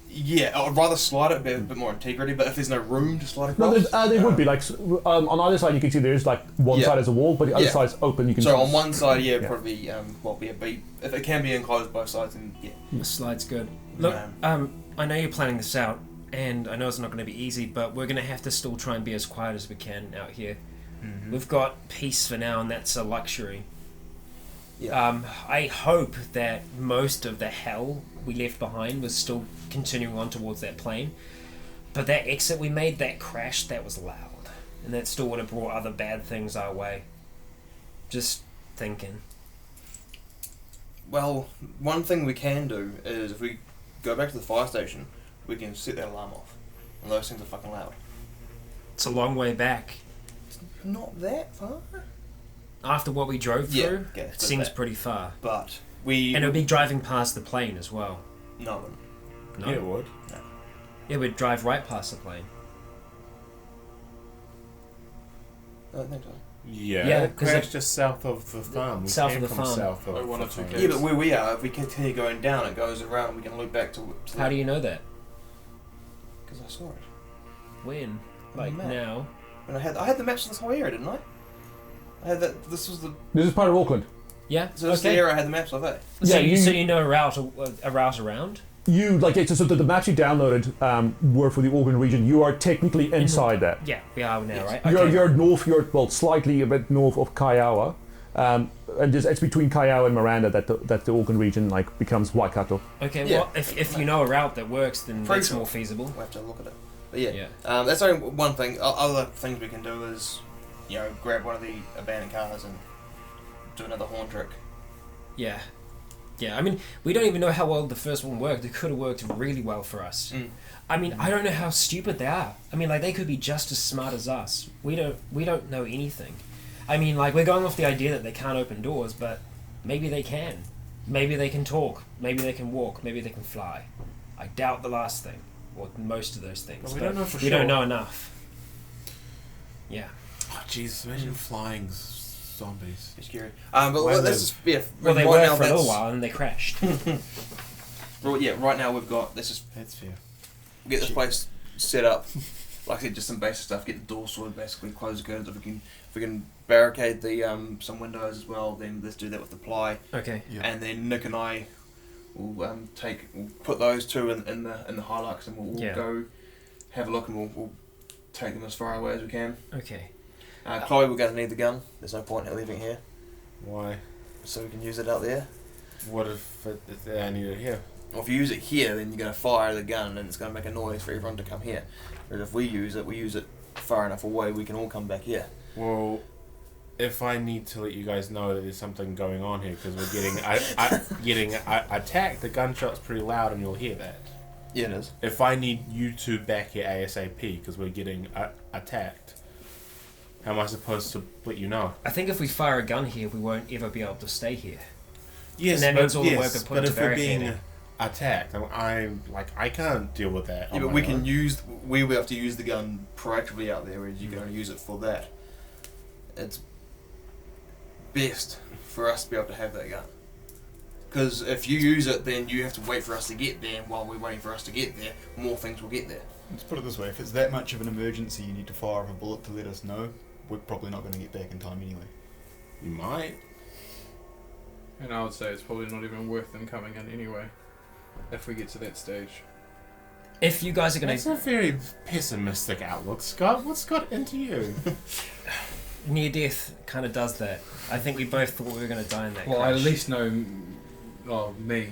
S7: Yeah, I would rather slide it, a bit more integrity. But if there's no room to slide across,
S4: No, there would be like on either side you can see there's like one side as a wall, but the other side's open. You can.
S7: So on one side, probably be if it can be enclosed both sides, then
S2: The slide's good. Look, I know you're planning this out, and I know it's not going to be easy, but we're going to have to still try and be as quiet as we can out here. Mm-hmm. We've got peace for now, and that's a luxury.
S7: Yeah.
S2: I hope that most of the hell we left behind was still continuing on towards that plane, but that exit we made, that crash, that was loud, and that still would have brought other bad things our way. Just thinking.
S7: Well, one thing we can do is if we go back to the fire station, we can set that alarm off, and those things are fucking loud.
S2: It's a long way back.
S7: Not that far.
S2: After what we drove through,
S7: Yeah,
S2: it seems pretty far.
S7: But we...
S2: And it would be driving past the plane as well.
S7: No, it wouldn't.
S2: No?
S3: Yeah, it would.
S7: No.
S2: It would drive right past the plane.
S7: I don't think so.
S3: Yeah,
S2: Yeah,
S3: it
S2: 'cause
S3: crashed just south of the farm. We
S2: South
S3: came
S2: of the
S3: from
S2: farm.
S3: South of
S6: Oh, one
S3: the
S6: or two
S3: farm.
S6: Ks.
S7: Yeah, but where we are, if we continue going down, it goes around. We can look back to
S2: How do you know that?
S7: Because I saw it.
S2: When?
S7: On
S2: Like
S7: the map.
S2: now?
S7: And I had the maps of this whole area, didn't I? I had that. This was the.
S4: This is part of Auckland.
S2: Yeah?
S7: So this is the area I had the maps of it.
S2: So,
S4: Yeah,
S2: so you know a route around?
S4: You like so the maps you downloaded were for the Auckland region. You are technically inside that.
S2: Yeah, we are now, right?
S4: You're north. You're slightly a bit north of Kaiawa, and it's between Kaiawa and Miranda that the Auckland region like becomes Waikato.
S2: Okay,
S7: Yeah.
S2: well, if you know a route that works, then
S7: Pretty
S2: that's
S7: sure.
S2: more feasible.
S7: We'll have to look at it. But yeah,
S2: Yeah.
S7: that's only one thing. Other things we can do is, grab one of the abandoned cars and do another horn trick.
S2: Yeah. Yeah, I mean, we don't even know how well the first one worked. It could have worked really well for us.
S7: Mm.
S2: I mean, I don't know how stupid they are. I mean, like, they could be just as smart as us. We don't know anything. I mean, like, we're going off the idea that they can't open doors, but maybe they can. Maybe they can talk. Maybe they can walk. Maybe they can fly. I doubt the last thing, or most of those things.
S3: But we
S2: but
S3: don't know for
S2: we
S3: sure.
S2: don't know enough. Yeah.
S3: Oh, Jesus, imagine flying zombies.
S7: It's scary. But
S3: Well,
S7: let's just
S2: Well, they
S7: right
S2: were
S7: now,
S2: for a little
S7: that's-
S2: while, and they crashed.
S7: Well, yeah, right now we've got. Let's just
S3: That's fair.
S7: get this place set up. Like I said, just some basic stuff. Get the door sorted, basically close the curtains. If we can barricade the some windows as well, then let's do that with the ply.
S2: Okay.
S5: Yeah.
S7: And then Nick and I will we'll put those two in the Hilux, and we'll
S2: Yeah.
S7: go have a look, and we'll take them as far away as we can.
S2: Okay.
S7: Chloe, we're going to need the gun. There's no point in leaving it here,
S3: Why?
S7: so we can use it out there.
S3: What if I need it here?
S7: Or if you use it here, then you're going to fire the gun, and it's going to make a noise for everyone to come here. But if we use it far enough away, we can all come back here.
S3: Well, if I need to let you guys know that there's something going on here because we're getting attacked, the gunshot's pretty loud and you'll hear that.
S7: Yeah, it is.
S3: If I need you two back here ASAP because we're getting attacked, how am I supposed to let you know?
S2: I think if we fire a gun here, we won't ever be able to stay here.
S3: Yes,
S2: And that means all the work of putting
S3: but if we're being
S2: barricading.
S3: attacked, I can't deal with that.
S7: Yeah,
S3: on
S7: but
S3: my
S7: we can
S3: own.
S7: we will have to use the gun proactively out there, whereas you can only use it for that. It's best for us to be able to have that gun. Because if you use it, then you have to wait for us to get there, and while we're waiting for us to get there, more things will get there.
S5: Let's put it this way, if it's that much of an emergency you need to fire off a bullet to let us know, we're probably not going to get back in time anyway.
S3: You might.
S6: And I would say it's probably not even worth them coming in anyway, if we get to that stage.
S2: If you guys are going
S3: That's a very pessimistic outlook, Scott. What's got into you?
S2: near death kind of does that. I think we both thought we were going to die in that
S6: Well, I
S2: crash.
S6: at least know. Well, me,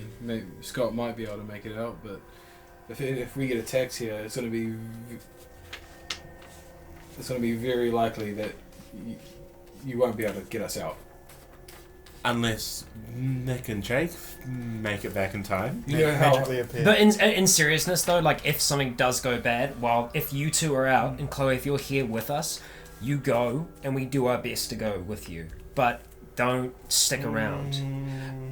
S6: Scott might be able to make it out, but if we get attacked here, it's going to be very likely that you won't be able to get us out.
S3: Unless Nick and Jake make it back in time.
S6: You know how
S5: Magically appear.
S2: But in seriousness though, like if something does go bad, if you two are out, and Chloe, if you're here with us, you go, and we do our best to go with you. But don't stick around.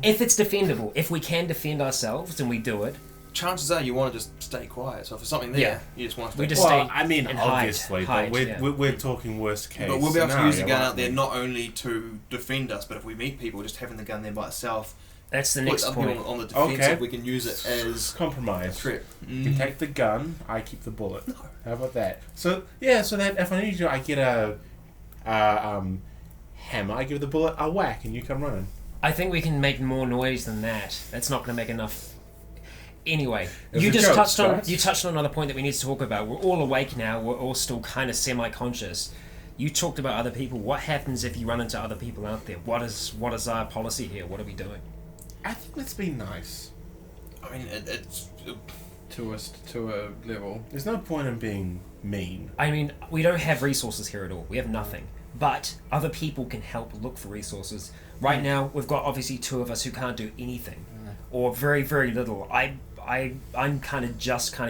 S2: If it's defendable, if we can defend ourselves, then we do it.
S7: Chances are you want to just stay quiet. So if there's something there,
S2: Yeah.
S7: you just want to stay
S2: We just
S7: quiet.
S3: Well, I mean,
S2: and
S3: obviously,
S2: hide,
S3: but
S2: yeah.
S3: we're talking worst case.
S7: But we'll be able to use the gun
S3: scenario,
S7: out there
S3: aren't
S7: not only to defend us, but if we meet people, just having the gun there by itself,
S2: That's the
S7: put
S2: next
S7: other
S2: point.
S7: people on the defensive,
S3: Okay.
S7: we can use it
S3: we?
S7: as a
S3: Compromise.
S7: threat.
S3: You can take the gun, I keep the bullet. How about that? So yeah, so that if I need you, I get a hammer. I give the bullet a whack, and you come running.
S2: I think we can make more noise than that. That's not going to make enough. Anyway,
S3: It was
S2: you
S3: a
S2: just
S3: joke,
S2: touched on another point that we need to talk about. We're all awake now. We're all still kind of semi-conscious. You talked about other people. What happens if you run into other people out there? What is our policy here? What are we doing?
S3: I think let's be nice.
S7: I mean, it's
S6: to a level.
S3: There's no point in being mean.
S2: I mean, we don't have resources here at all. We have nothing. But other people can help look for resources. Right now, we've got obviously two of us who can't do anything, or very, very little. I'm kind of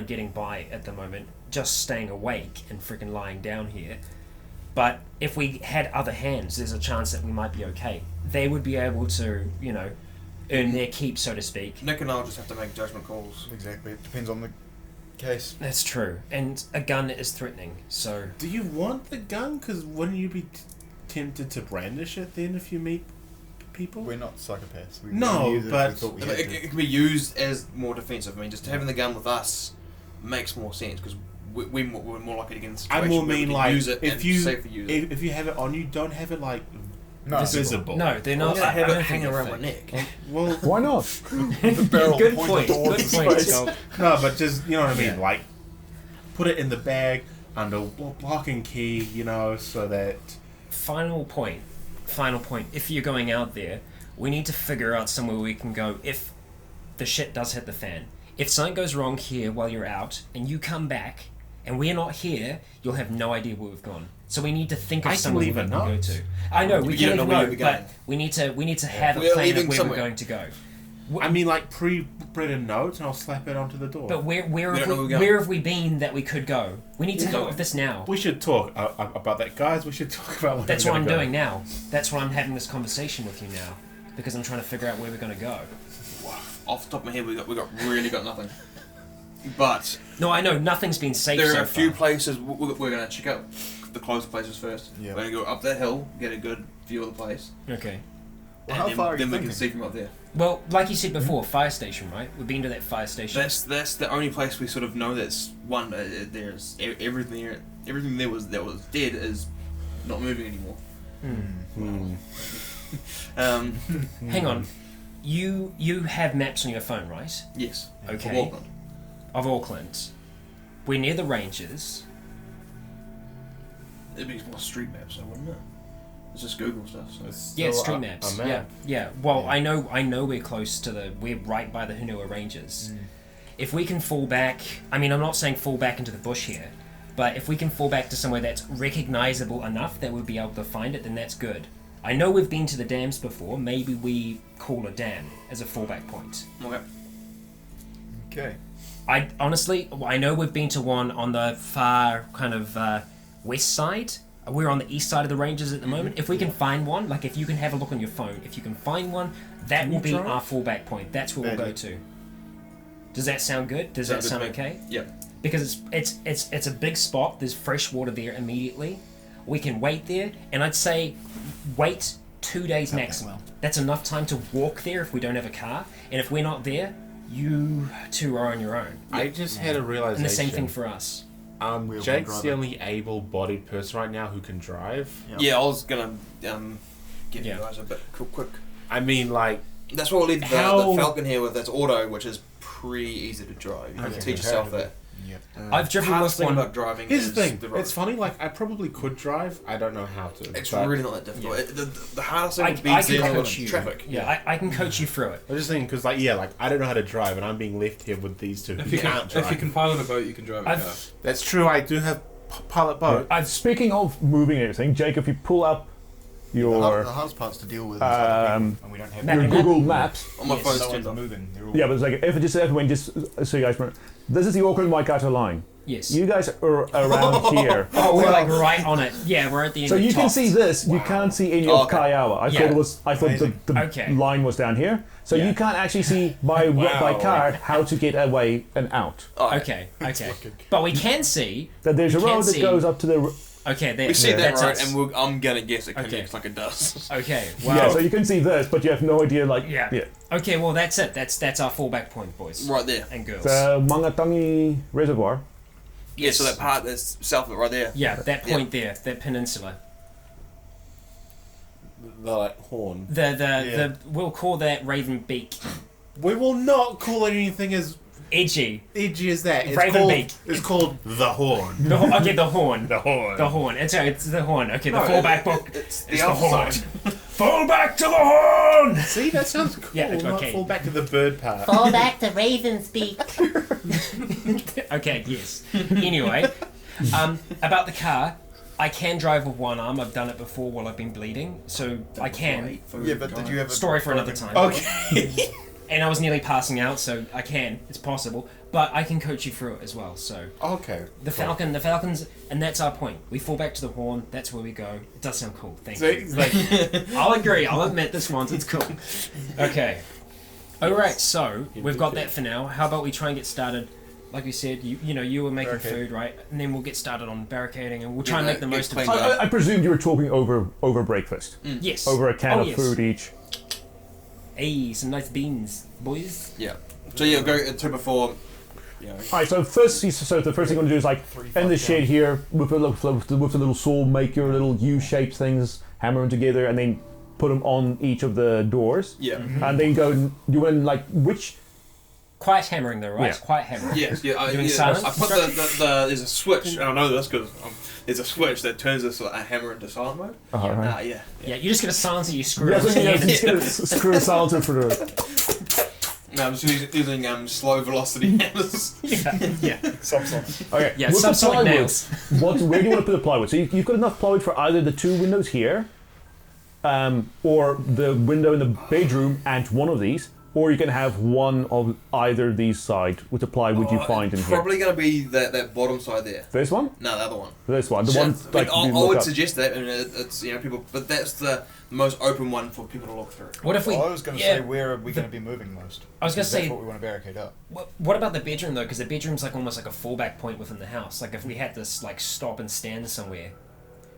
S2: getting by at the moment, just staying awake and freaking lying down here. But if we had other hands, there's a chance that we might be okay. They would be able to, you know, earn their keep, so to speak.
S7: Nick and I'll just have to make judgment calls.
S5: Exactly. It depends on the case.
S2: That's true. And a gun is threatening, so...
S3: Do you want the gun? Because wouldn't you be tempted to brandish it then if you meet people?
S5: We're not psychopaths. We
S3: No,
S5: use it if
S3: but-
S5: we thought we had
S7: It,
S5: to.
S7: it can be used as more defensive. I mean, just having the gun with us makes more sense because we're more likely to get in a situation
S3: I more
S7: where we
S3: mean
S7: can
S3: like
S7: use it
S3: if
S7: and
S3: you
S7: safely use it.
S3: if you have it on you, don't have it like
S5: No.
S3: visible.
S2: No, they're
S7: I'm
S2: not...
S7: gonna have
S2: I
S7: it
S2: don't
S7: hanging
S2: think
S7: around my
S2: they're
S7: neck.
S3: Well,
S4: Why not?
S5: The barrel
S2: Good
S5: pointed
S2: point,
S5: towards
S2: good
S5: the
S2: point.
S5: space.
S3: no, but just you know what I mean.
S2: Yeah.
S3: Like, put it in the bag under lock and key. You know, so that
S2: Final point. If you're going out there, we need to figure out somewhere we can go if the shit does hit the fan. If something goes wrong here while you're out and you come back and we're not here, you'll have no idea where we've gone. So we need to think of
S3: I can
S2: somewhere we
S3: leave a
S2: can go
S3: note.
S2: to. I know we
S7: You
S2: can
S7: don't
S2: leave
S7: know
S2: a
S7: where
S2: note,
S7: you're
S2: but
S7: going.
S2: we need to have
S7: We're
S2: a plan
S7: leaving
S2: of where
S7: somewhere.
S2: we're going to go.
S3: I mean, like pre-printed notes, and I'll slap it onto the door.
S2: But where
S7: We don't know where we're going.
S2: where have we been that we could go? We need to know of this now.
S3: we should talk about that, guys. We should talk about what
S2: That's
S3: we're
S2: what I'm
S3: gonna go.
S2: doing now. That's why I'm having this conversation with you now, because I'm trying to figure out where we're going to go.
S7: Off the top of my head, we got nothing. But
S2: No, I know nothing's been safe
S7: there
S2: so
S7: are a few
S2: far.
S7: places we're going to check out. The closest places first.
S5: Yeah.
S7: We're going to go up that hill, get a good view of the place,
S2: Okay.
S5: Well,
S7: and
S5: how
S7: then,
S5: far are you
S7: then we
S5: thinking?
S7: can see from up there.
S2: Well, like you said before, fire station, right? We've been to that fire station.
S7: That's the only place we sort of know that's one. There's everything there that was dead is not moving anymore.
S2: Hang on. You have maps on your phone, right?
S7: Yes.
S2: Okay.
S7: Of Auckland.
S2: Of Auckland. We're near the ranges.
S7: It'd be more street maps, though, wouldn't it? It's just Google stuff. So.
S3: It's
S2: Yeah,
S3: still
S2: street
S3: a
S2: maps.
S3: map.
S2: Yeah. Well,
S5: Yeah.
S2: I know we're close to we're right by the Hunua Ranges. If we can fall back, I mean, I'm not saying fall back into the bush here, but if we can fall back to somewhere that's recognizable enough that we'll be able to find it, then that's good. I know we've been to the dams before. Maybe we call a dam as a fallback point.
S7: Okay.
S5: Okay.
S2: I honestly, I know we've been to one on the far kind of west side. We're on the east side of the ranges at the moment. If we can find one, like if you can have a look on your phone, if you can find one, that
S3: Can
S2: will
S3: you
S2: be
S3: drive?
S2: our fallback point. That's where we'll go to. Does that sound good? Does that sound okay?
S7: Yep.
S2: Because it's a big spot. There's fresh water there immediately. We can wait there, and I'd say wait 2 days maximum. That's enough time to walk there if we don't have a car, and if we're not there, you two are on your own.
S3: I just had a realization.
S2: And the same thing for us.
S5: We're
S3: Jake's
S5: one
S3: the
S5: driver.
S3: only able-bodied person right now who can drive.
S5: Yeah.
S7: Yeah, I was gonna give
S2: Yeah.
S7: you guys a bit quick.
S3: I mean, like,
S7: That's what we'll leave the
S3: How-
S7: Falcon here with. That's auto, which is pretty easy to drive. You can
S3: Okay.
S7: teach yourself that.
S5: Yep.
S2: I've driven
S7: hardest
S2: with
S7: thing
S2: one.
S7: about driving
S3: here's
S7: is
S3: the thing.
S7: road.
S3: It's funny. Like, I probably could drive. I don't know how to.
S7: It's
S3: but
S7: really not that difficult.
S2: Yeah.
S7: The hardest thing
S2: I
S7: would be
S2: can
S7: dealing
S2: coach
S7: with
S2: you.
S7: traffic.
S2: Yeah, I can coach you through it.
S3: I'm just thinking because, like, yeah, like I don't know how to drive, and I'm being left here with these two
S6: If
S3: who
S6: you can,
S3: can't drive.
S6: if you can pilot a boat, you can drive a car.
S2: I've
S3: That's true. I do have pilot boat.
S4: Speaking of moving everything, Jake, if you pull up
S5: The
S4: your
S5: hardest part's to deal with is other people, and we don't have
S2: Map-
S4: your Google Maps.
S7: On my
S2: Yes.
S7: phone,
S5: no
S7: it's
S5: one's
S7: turned off.
S5: moving. They're all
S4: Yeah, but it's like if it just everyone just so you guys remember, this is the Auckland Waikato line.
S2: yes.
S4: You guys are around here.
S2: Oh, we're like right on it. Yeah, we're at the end.
S4: So
S2: of
S4: you can
S2: top.
S4: see this. You can't see any
S7: Oh,
S4: of
S7: okay.
S4: Kaiawa. I
S2: Yeah.
S4: thought it was. I thought
S5: Amazing.
S4: the
S2: Okay.
S4: line was down here. So
S2: Yeah.
S4: you can't actually see by
S3: Wow.
S4: card how to get away and out.
S7: Oh,
S2: Okay. But we can see.
S4: That there's a
S2: We can
S4: road that
S2: see-
S4: goes up to the.
S2: Okay, there.
S7: We see that
S2: that's
S7: road,
S2: us.
S7: and I'm gonna guess it
S2: Okay.
S7: connects like it does.
S2: Okay. Wow.
S4: Yeah, so you can see this, but you have no idea. Like
S2: Yeah. Okay. Well, that's it. That's our fallback point, boys
S7: Right there.
S2: and girls.
S4: The Mangatangi Reservoir.
S7: Yeah, so that part that's south of it right there.
S2: Yeah, that point there, that peninsula.
S3: The like horn.
S2: The we'll call that Raven Beak.
S3: We will not call it anything as
S2: Edgy.
S3: edgy as that. It's
S2: Raven
S3: called,
S2: beak.
S3: It's called the horn.
S2: Okay, the horn.
S3: The horn.
S2: The horn. It's the horn. Okay, the
S7: No,
S2: fallback book.
S7: It's the
S2: It's the
S7: alpha
S2: horn.
S7: side.
S2: Fall back to the horn.
S3: See, that sounds cool.
S2: Yeah,
S3: Not
S2: okay.
S3: fall back to the bird part.
S8: Fall back to Raven's Beak.
S2: Okay, yes. Anyway, about the car, I can drive with one arm. I've done it before while I've been bleeding, so I can.
S5: Yeah, but did you have a
S2: Story for another time.
S3: Okay.
S2: and I was nearly passing out, so I can. It's possible, but I can coach you through it as well. So
S3: Okay.
S2: the Falcons, and that's our point. We fall back to the horn. That's where we go. It does sound cool. Thank you.
S3: See? Like,
S2: I'll agree. I'll admit this once. It's cool. Okay. All right. So we've got that for now. How about we try and get started? Like we said, you were making food, right? And then we'll get started on barricading, and we'll try and make the most of it.
S4: I presumed you were talking over breakfast.
S2: Yes.
S4: Over a can of
S2: yes.
S4: food each.
S2: Hey, some nice beans, boys.
S7: Yeah. So yeah, go to before. Yeah.
S4: Alright, so the first thing you want to do is like in the shed here with the little saw, make your little U-shaped things, hammer them together, and then put them on each of the doors.
S7: Yeah.
S4: And then you went like which.
S2: Quiet hammering though, right?
S4: Yeah.
S2: Quiet hammering.
S7: Yes, yeah.
S2: Doing
S7: Yeah.
S2: silence?
S7: I put the there's a switch, and I know this because there's a switch that turns this hammer into silent mode.
S4: Right.
S7: Yeah.
S2: Yeah, you just get a silencer, you screw
S4: Yeah,
S2: it.
S4: so you just gonna screw a silencer for the.
S7: No, I'm just using slow velocity hammers.
S2: Yeah.
S4: Okay.
S2: Yeah,
S4: with the
S2: subsonic
S4: plywood,
S2: nails.
S4: where do you want to put the plywood? So you've got enough plywood for either the two windows here, or the window in the bedroom and one of these, or you can have one of either these side with the plywood you find in
S7: it's
S4: here.
S7: probably going to be that bottom side there.
S4: This one?
S7: No, the other one.
S4: This one. The
S7: Yeah,
S4: one like
S7: I
S4: you
S7: would
S4: look up.
S7: suggest that, and it's people, but that's the most open one for people to look through.
S2: What if we?
S5: Well, I was going to say, where are we going to be moving most?
S2: I was gonna
S5: Because
S2: say-
S5: that's what we want to barricade up.
S2: What about the bedroom though? Because the bedroom's like almost like a fallback point within the house. Like if we had to like stop and stand somewhere,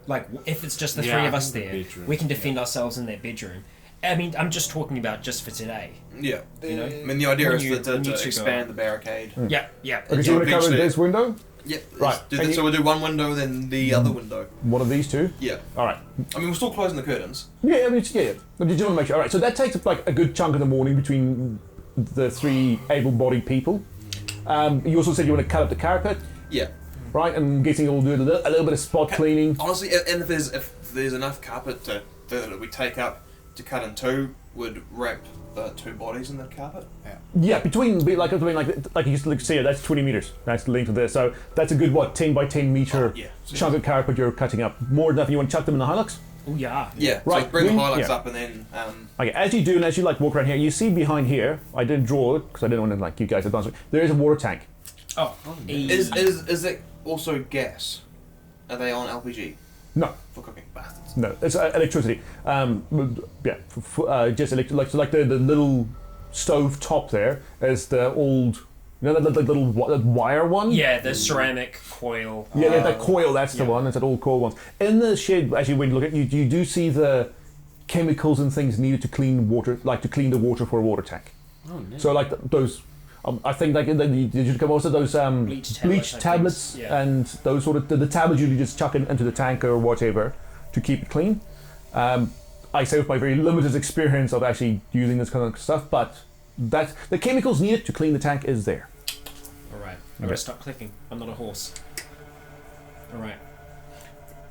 S2: like if it's just the
S3: Yeah,
S2: three
S3: I
S2: of us
S3: think the
S2: there,
S3: bedroom,
S2: we can defend ourselves in that bedroom. I mean, I'm just talking about just for today.
S7: Yeah.
S2: You know?
S7: I mean, the idea
S2: When
S7: is
S2: you
S7: to
S2: go-
S7: expand the barricade.
S2: Yeah, yeah.
S4: Okay, so you want to cover
S7: eventually-
S4: this window?
S7: Yep.
S4: Right. And
S7: So we'll do one window, then the other window.
S4: One of these two?
S7: Yeah.
S4: Alright.
S7: I mean, we're still closing the curtains.
S4: Yeah, I mean, yeah. But did you want to make sure? Alright, so that takes like a good chunk of the morning between the three able-bodied people. You also said you want to cut up the carpet,
S7: Yeah.
S4: right? And I'm guessing you'll do a little bit of spot cleaning.
S7: Honestly, and if there's enough carpet that we take up to cut in two, would wrap the two bodies in the carpet.
S4: Yeah, between like you just look see it. That's 20 meters. That's the length of this. So that's a good 10 by 10 meter
S7: Yeah.
S4: chunk of carpet you're cutting up. More than enough. You want to chuck them in the Hilux?
S2: Oh yeah.
S7: Yeah.
S4: Right,
S7: So bring the
S4: then-
S7: highlights
S4: yeah.
S7: up, and then
S4: Okay, as you do and as you like walk around here, you see behind here. I didn't draw it because I didn't want to like you guys advance. There is a water tank.
S2: Oh.
S7: is it also gas? Are they on LPG
S4: No,
S7: for cooking? Bastards.
S4: no, it's electricity. Just like the little stove top there is the old, you know, that little wire one.
S2: Yeah, the ceramic coil.
S4: Yeah, that coil, that's the one. It's that old coil one. In the shed, actually, when you look at it, you do see the chemicals and things needed to clean water, like to clean the water for a water tank.
S3: oh, no.
S4: So, like those, I think, like, did you come also those
S2: Bleach
S4: tablets
S2: things, yeah.
S4: and those sort of, the tablets you just chuck into the tank or whatever to keep it clean. I say with my very limited experience of actually using this kind of stuff, but that the chemicals needed to clean the tank is there.
S2: Alright, I'm gonna stop clicking. I'm not a horse. Alright.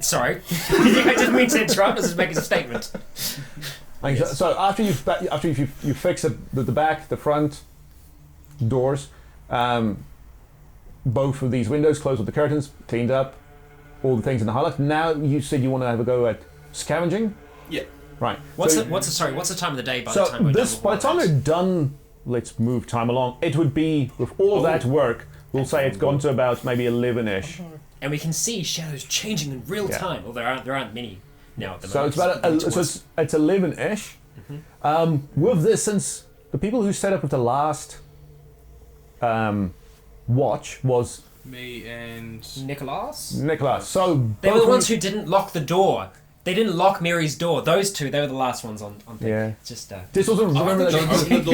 S2: Sorry. I didn't mean to interrupt, I was just making a statement.
S4: And
S2: Yes.
S4: so after you fix the back, the front doors, both of these windows, closed with the curtains, cleaned up, all the things in the highlight. Now you said you want to have a go at scavenging,
S7: Yeah.
S4: right?
S2: What's
S4: so,
S2: the time of the day by
S4: so
S2: the time we're
S4: this
S2: done?
S4: by the time you're done, let's move time along. It would be with all that work. We'll say it's gone to about maybe 11ish.
S2: And we can see shadows changing in real
S4: Yeah.
S2: time. Well, there aren't many now at the
S4: So
S2: moment.
S4: it's about so it's 11ish. With this, since the people who set up with the last watch was
S6: Me and
S2: Nicholas?
S4: Nicholas. So
S2: They were
S4: both
S2: the
S4: of
S2: ones
S4: you-
S2: who didn't lock the door. They didn't lock Mary's door. Those two, they were the last ones on thing.
S4: Yeah.
S2: Just
S4: This was remember
S6: the,
S4: that.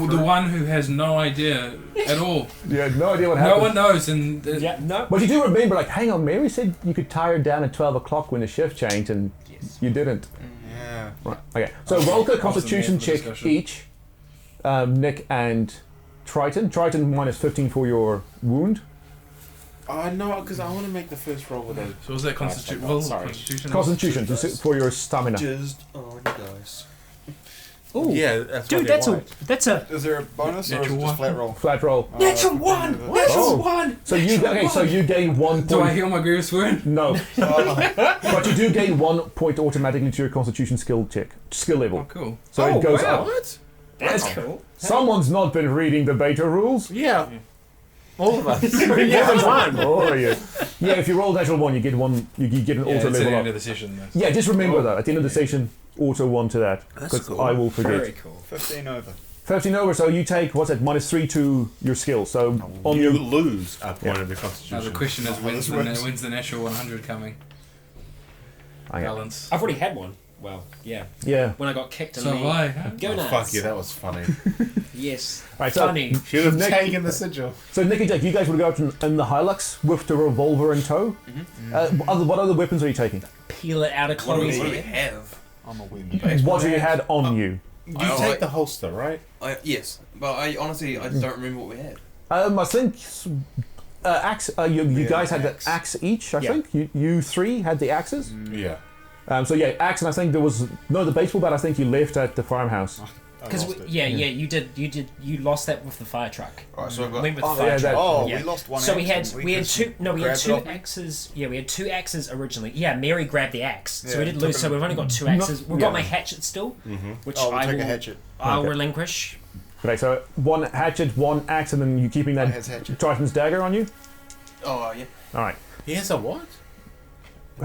S6: the one who has no idea at all.
S4: You had no idea what
S6: No
S4: happened.
S6: one knows, and
S2: yeah, no.
S4: But you do remember, like, hang on, Mary said you could tie her down at 12 o'clock when the shift changed, and
S2: Yes.
S4: you didn't.
S5: Yeah.
S4: Right. Okay. So roll a Constitution
S6: there for the
S4: check
S6: discussion.
S4: each. Nick and Triton. Triton minus 15 for your wound.
S3: No, because I want to make the first roll with a.
S6: so was that
S3: Oh, sorry.
S6: Constitution?
S4: Constitution for your stamina.
S3: Just on dice.
S2: Ooh.
S3: Yeah, that's
S2: Dude, that's a
S5: Is there a bonus or is it
S6: Natural
S5: just
S6: one.
S5: flat roll?
S4: Flat roll.
S2: natural one.
S4: Oh.
S2: One.
S4: So you gain 1
S6: Do I
S4: point.
S6: heal my grievous wound?
S4: No, but you do gain 1 point automatically to your Constitution skill level.
S6: Oh, cool.
S4: So it goes
S3: wow.
S4: up.
S3: What?
S2: That's cool.
S4: Someone's not been reading the beta rules.
S3: Yeah. All of us.
S4: More than one. Oh, yeah. Yeah, if you roll a natural 1, you get one. You get an
S6: Yeah,
S4: auto
S6: it's at the
S4: level
S6: end
S4: up.
S6: of the session. Though.
S4: Yeah, just remember that at the end of the session, auto 1 to that,
S3: That's
S4: because
S3: cool.
S4: I will forget.
S2: Very cool.
S5: 15 over.
S4: 15 over, so you take what's it? -3 to your skill. So on
S3: You
S4: your
S3: lose a point of your
S6: Now
S3: constitution.
S6: the question is, when's
S5: this
S6: the natural 100 coming? Balance.
S2: I've already had one. Well, yeah.
S4: yeah.
S2: When I got kicked in
S6: So
S2: the...
S6: have I.
S2: Go
S3: Oh,
S2: nuts.
S3: fuck you, that was funny.
S2: Yes.
S4: Right, so
S2: Funny.
S3: Should have
S4: Nick-
S3: taken the sigil.
S4: So Nick and Jack, you guys would go out in the Hilux with the revolver in tow. What other weapons are you taking?
S2: Peel it out of
S7: What do
S2: Chloe's
S7: we
S2: hair.
S7: have?
S5: I'm a win.
S4: What do you had on you?
S3: You
S7: I-
S3: take the holster, right?
S7: Yes, but I honestly I don't remember what we had.
S4: I think axe. You
S5: Yeah,
S4: guys had
S5: axe.
S4: the axe each. I
S2: Yeah.
S4: think you three had the axes.
S3: Yeah.
S4: So yeah, axe, and I think there was no the baseball bat. I think you left at the farmhouse.
S2: Because you lost that with the fire truck.
S7: Alright, so I've got.
S2: Went with the
S4: Oh,
S2: fire
S4: yeah,
S2: truck.
S4: that-
S5: Oh,
S2: Yeah.
S5: we lost one.
S2: So we had
S5: axe and
S2: we had
S5: just
S2: two no we had
S5: grabbed it
S2: two
S5: off me.
S2: axes. Yeah, we had 2 axes originally. Yeah, Mary grabbed the axe, so
S5: Yeah,
S2: we did
S5: took
S2: lose. So
S5: him-
S2: we've only got 2
S4: No-
S2: axes. We've
S4: yeah.
S2: got my hatchet still, which
S5: Oh, we'll
S2: I
S5: take
S2: will
S5: a hatchet.
S2: I'll
S4: Okay.
S2: relinquish.
S4: Okay, so 1 hatchet, 1 axe, and then you keeping
S5: I
S4: that
S5: has hatchet.
S4: Triton's dagger on you.
S7: Oh yeah.
S4: All right,
S3: He has a what?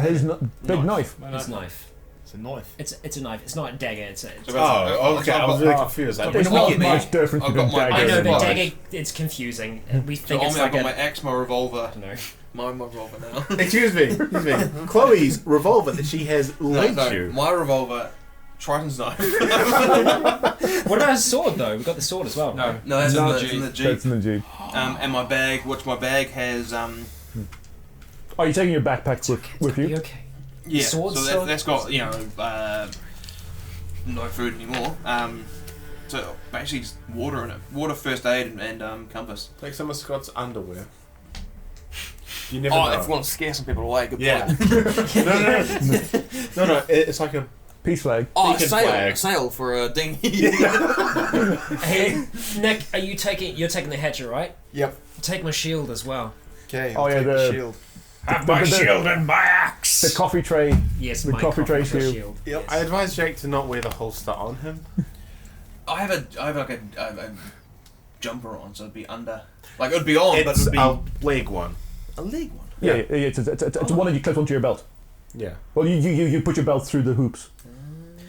S4: his big knife.
S2: It's a knife.
S5: It's a knife.
S2: It's a knife. It's not a dagger. It's a.
S3: Oh, okay. I was really
S4: Oh.
S3: confused. Like,
S4: It's
S7: It's
S4: not
S7: not
S4: much different
S7: I've
S4: than
S7: got my-
S4: dagger.
S2: I know,
S7: It's
S2: but
S7: not.
S2: dagger. It's confusing. We
S7: So
S2: think
S7: on
S2: it's
S7: me, I've
S2: like
S7: got
S2: a.
S7: my axe, my revolver,
S2: No.
S7: my revolver now.
S3: excuse me. Chloe's revolver that she has lent you.
S7: my revolver, Triton's knife.
S2: What about his sword though? We've got the sword as well.
S6: No.
S7: No, it's,
S6: No,
S7: in, the, it's in the Jeep.
S4: That's in the Jeep.
S7: And my bag, which my bag has
S4: Are you taking your backpack with
S2: Are
S4: you?
S2: you okay?
S7: yeah.
S2: Sword,
S7: so
S2: sword?
S7: that's got no food anymore. So basically just water in it, water, first aid, and compass.
S3: Take some of Scott's underwear. You never
S7: Oh,
S3: know.
S7: if you want to scare some people away, good
S3: Yeah.
S7: point.
S3: no. It's like a.
S4: Peace flag.
S7: Oh, a
S3: Beacon
S7: sail,
S3: flag.
S7: a sail for a dinghy.
S2: Hey, Nick, are you taking? You're taking the hatchet, right?
S5: Yep.
S2: Take my shield as well.
S5: Okay.
S4: Oh,
S5: I'll
S4: yeah,
S5: take the
S4: the-
S5: shield.
S2: Have
S4: my shield
S2: and my axe.
S4: The coffee tray.
S2: Yes,
S4: the
S2: my
S4: coffee tray shield.
S5: Yep.
S2: Yes.
S3: I advise Jake to not wear the holster on him.
S7: I have like a jumper on, so it'd be under. Like it'd be on, but
S3: It's
S7: it'd be
S3: a leg one.
S7: a leg one.
S4: Yeah, it's one that you clip onto your belt.
S3: Yeah.
S4: Well, you put your belt through the hoops.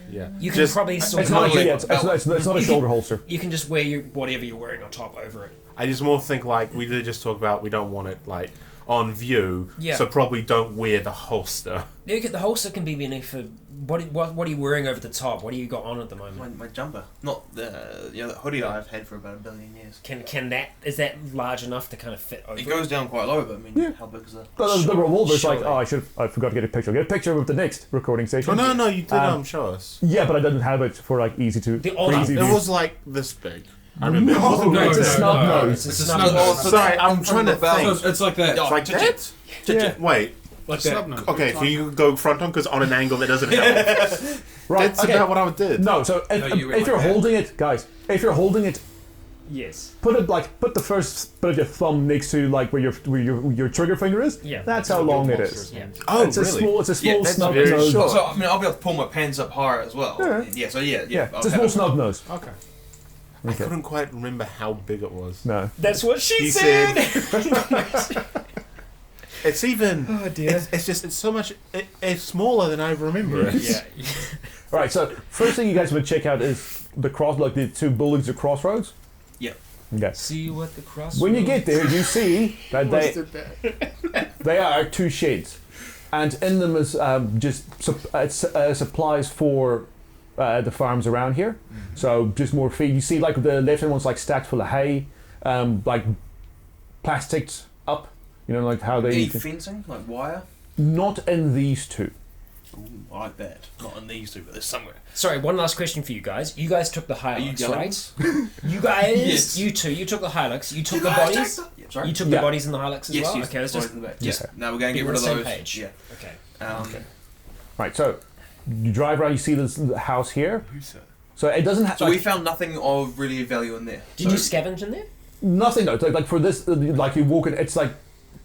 S3: Yeah.
S2: You can
S3: Just-
S2: probably sort
S4: It's
S2: of.
S4: not,
S7: leg
S4: yeah,
S7: one.
S4: it's not a shoulder holster.
S2: You can just wear whatever you're wearing on top over it.
S3: I just more think like we did just talk about. We don't want it like on view.
S2: Yeah.
S3: So probably don't wear the holster.
S2: The holster can be beneath for what are you wearing over the top? What do you got on at the moment?
S7: My jumper, not the the hoodie I've had for about 1 billion years.
S2: Can that is that large enough to kind of fit over?
S7: It goes down quite low, but I mean,
S4: Yeah.
S7: how big is it?
S4: The revolver's like,
S2: surely.
S4: I forgot to get a picture. Get a picture of the next recording station.
S3: Oh no, you did show us.
S4: Yeah, but I didn't have it for like easy to.
S2: The
S4: for
S2: honor.
S4: easy
S3: It
S4: view.
S3: was like this big. I remember. It wasn't
S4: no,
S3: big.
S4: it's a snub nose.
S2: It's a
S6: It's
S2: snub
S6: a
S2: nose.
S6: snub nose.
S3: Sorry, I'm trying to think.
S6: So it's like that.
S7: Oh,
S3: It's like that?
S4: Yeah.
S3: Wait.
S6: Like that.
S3: Okay, can you go front on because on an angle that doesn't help.
S4: Right.
S3: That's
S4: okay.
S3: about what I did.
S4: No, so
S6: No, you went
S4: if you're
S6: like that.
S4: holding it, guys, if you're holding it,
S2: Yes.
S4: put the first bit of your thumb next to like where your trigger finger is.
S2: Yeah.
S4: That's how long it is.
S2: Yeah.
S3: Oh,
S4: It's a small
S3: that's
S4: snub
S3: very
S4: nose.
S3: short.
S7: So I mean, I'll be able to pull my pants up higher as well.
S4: Yeah.
S7: So yeah.
S4: Yeah,
S7: I'll
S4: it's a
S7: have
S4: small
S7: it.
S4: snub nose.
S3: Okay. I couldn't quite remember how big it was.
S4: No.
S2: That's what she
S3: He
S2: said.
S3: It's even.
S2: Oh dear.
S3: It's so much. It's smaller than I remember it.
S2: Yeah.
S4: All right. So first thing you guys would check out is the the 2 buildings at crossroads.
S7: Yeah.
S4: Okay.
S2: See what the cross.
S4: When you get there, you see that they are 2 sheds, and in them is just supplies for the farms around here. So just more feed. You see, like the left hand one's like stacked full of hay, like plasticked up. You know, like how they.
S7: Any fencing, like wire?
S4: Not in these 2.
S7: Ooh, I like that. Not in these two, but there's somewhere.
S2: Sorry, one last question for you guys. You guys took the
S7: you
S2: Hilux,
S7: yelling?
S2: right? You guys,
S7: Yes.
S2: you two, you took the Hilux. You took the bodies.
S7: Yeah, sorry.
S2: You took
S4: Yeah.
S2: the bodies in the Hilux as
S7: yes,
S2: well.
S7: yes.
S2: Okay, let's just.
S7: in the back.
S2: just
S7: Yeah. Now we're going to
S2: be
S7: get
S2: on
S7: rid
S2: the
S7: of
S2: same
S7: those.
S2: page.
S7: Yeah.
S2: Okay.
S4: Right. So you drive around. You see this house here. So it doesn't have.
S7: So we found nothing of really value in there.
S2: Did you scavenge in there?
S4: Nothing though. Like for this, like you walk in, it's like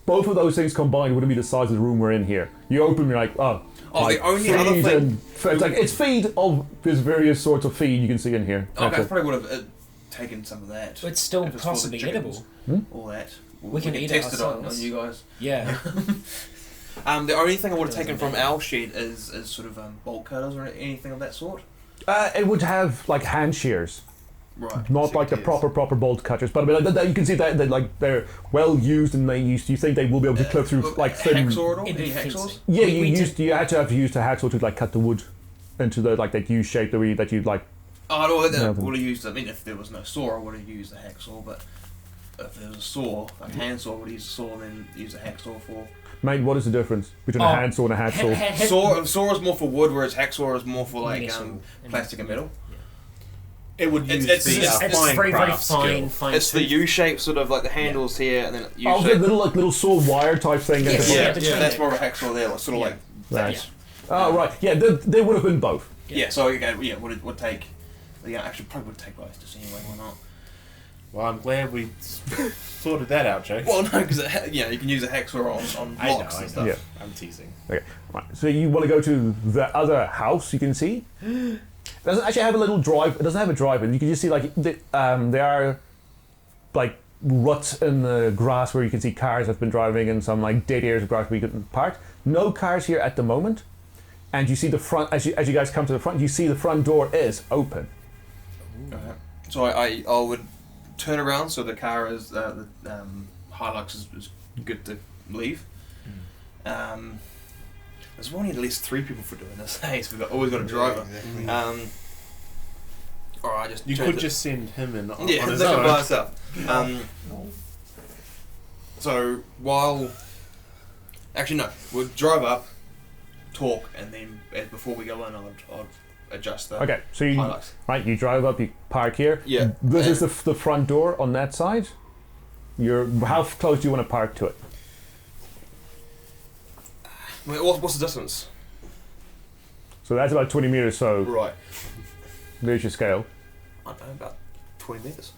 S4: both of those things combined wouldn't be the size of the room we're in here. You open, you're like, oh.
S7: Oh,
S4: like
S7: the only other
S4: feed
S7: thing-
S4: and- it's like it's feed of there's various sorts of feed you can see in here.
S7: Okay, I
S4: That's it.
S7: probably would have taken some of that.
S2: It's still
S7: If it's for the
S2: possibly
S7: chickens.
S2: edible.
S7: All that.
S2: We can eat it
S7: test it on
S2: ourselves.
S7: you guys.
S2: Yeah.
S7: The only thing I would have
S2: Doesn't
S7: taken from
S2: matter.
S7: our shed is sort of bolt cutters or anything of that sort.
S4: It would have like hand shears,
S7: Right.
S4: not like the proper bolt cutters. But I mean, like, you can see that like they're well used and they used. You think they will be able to clip through like thin?
S7: hacksaw at all?
S2: It'd be
S7: Any
S2: fancy.
S7: hacksaws?
S4: Yeah,
S2: We
S4: you had to have used a hacksaw to like cut the wood into the like that U shape that you like.
S7: Oh, no,
S4: Yeah,
S7: I would have used. I mean, if there was no saw, I would have used a hacksaw. But if there was a saw, a hand saw, I would use a saw and then use a hacksaw for.
S4: Mate, what is the difference between
S2: Oh,
S4: a handsaw and a hacksaw?
S7: Saw is more for wood, whereas hacksaw is more for like
S2: Metal.
S7: plastic and metal.
S3: It would use
S7: It's-
S3: the
S7: it's-
S2: It's
S3: fine
S2: very, very
S3: craft
S2: fine,
S3: skill.
S2: fine.
S7: It's the U shape, sort of like the handles here, and then U
S4: Oh, the
S7: shape.
S4: little saw wire type thing.
S2: Yes,
S4: Yeah.
S2: yeah.
S7: Yeah,
S2: between
S7: that's
S2: it.
S7: more of a hacksaw there, like, sort of
S2: Yeah.
S7: like
S4: Right.
S7: that.
S4: Oh right, yeah, they would have been both.
S7: Yeah, so okay, yeah, would take. Yeah, actually, probably would take both just anyway. Why not?
S3: Well, I'm glad we sorted that out, Jake.
S7: Well, no, because you can use a hacksaw on
S3: I know,
S7: blocks
S3: I
S7: and
S3: know.
S7: stuff.
S4: Yeah.
S3: I'm teasing.
S4: Okay, right. So you want to go to the other house? You can see. It doesn't actually have a little drive. It doesn't have a drive-in. You can just see like there are like ruts in the grass where you can see cars have been driving and some like dead areas of grass where you can park. No cars here at the moment, and you see the front as you guys come to the front. You see the front door is open.
S7: Okay. So I would turn around so the car is the Hilux is good to leave. There's one need at least 3 people for doing this. Hey, so we've always got a driver.
S5: Exactly.
S7: Or I just
S3: You
S7: turn
S3: could
S7: to-
S3: just send him in on
S7: yeah,
S3: his
S7: that's by
S3: own.
S7: himself. So while actually no, we'll drive up, talk, and then before we go in, I'd adjust the
S4: Okay, so you
S7: Hilux.
S4: right, you drive up, you park here.
S7: Yeah.
S4: This is the front door on that side. How close do you want to park to it?
S7: Wait, what's the distance?
S4: So that's about 20 meters. So
S7: Right.
S4: there's your scale.
S7: I don't know, about 20 meters.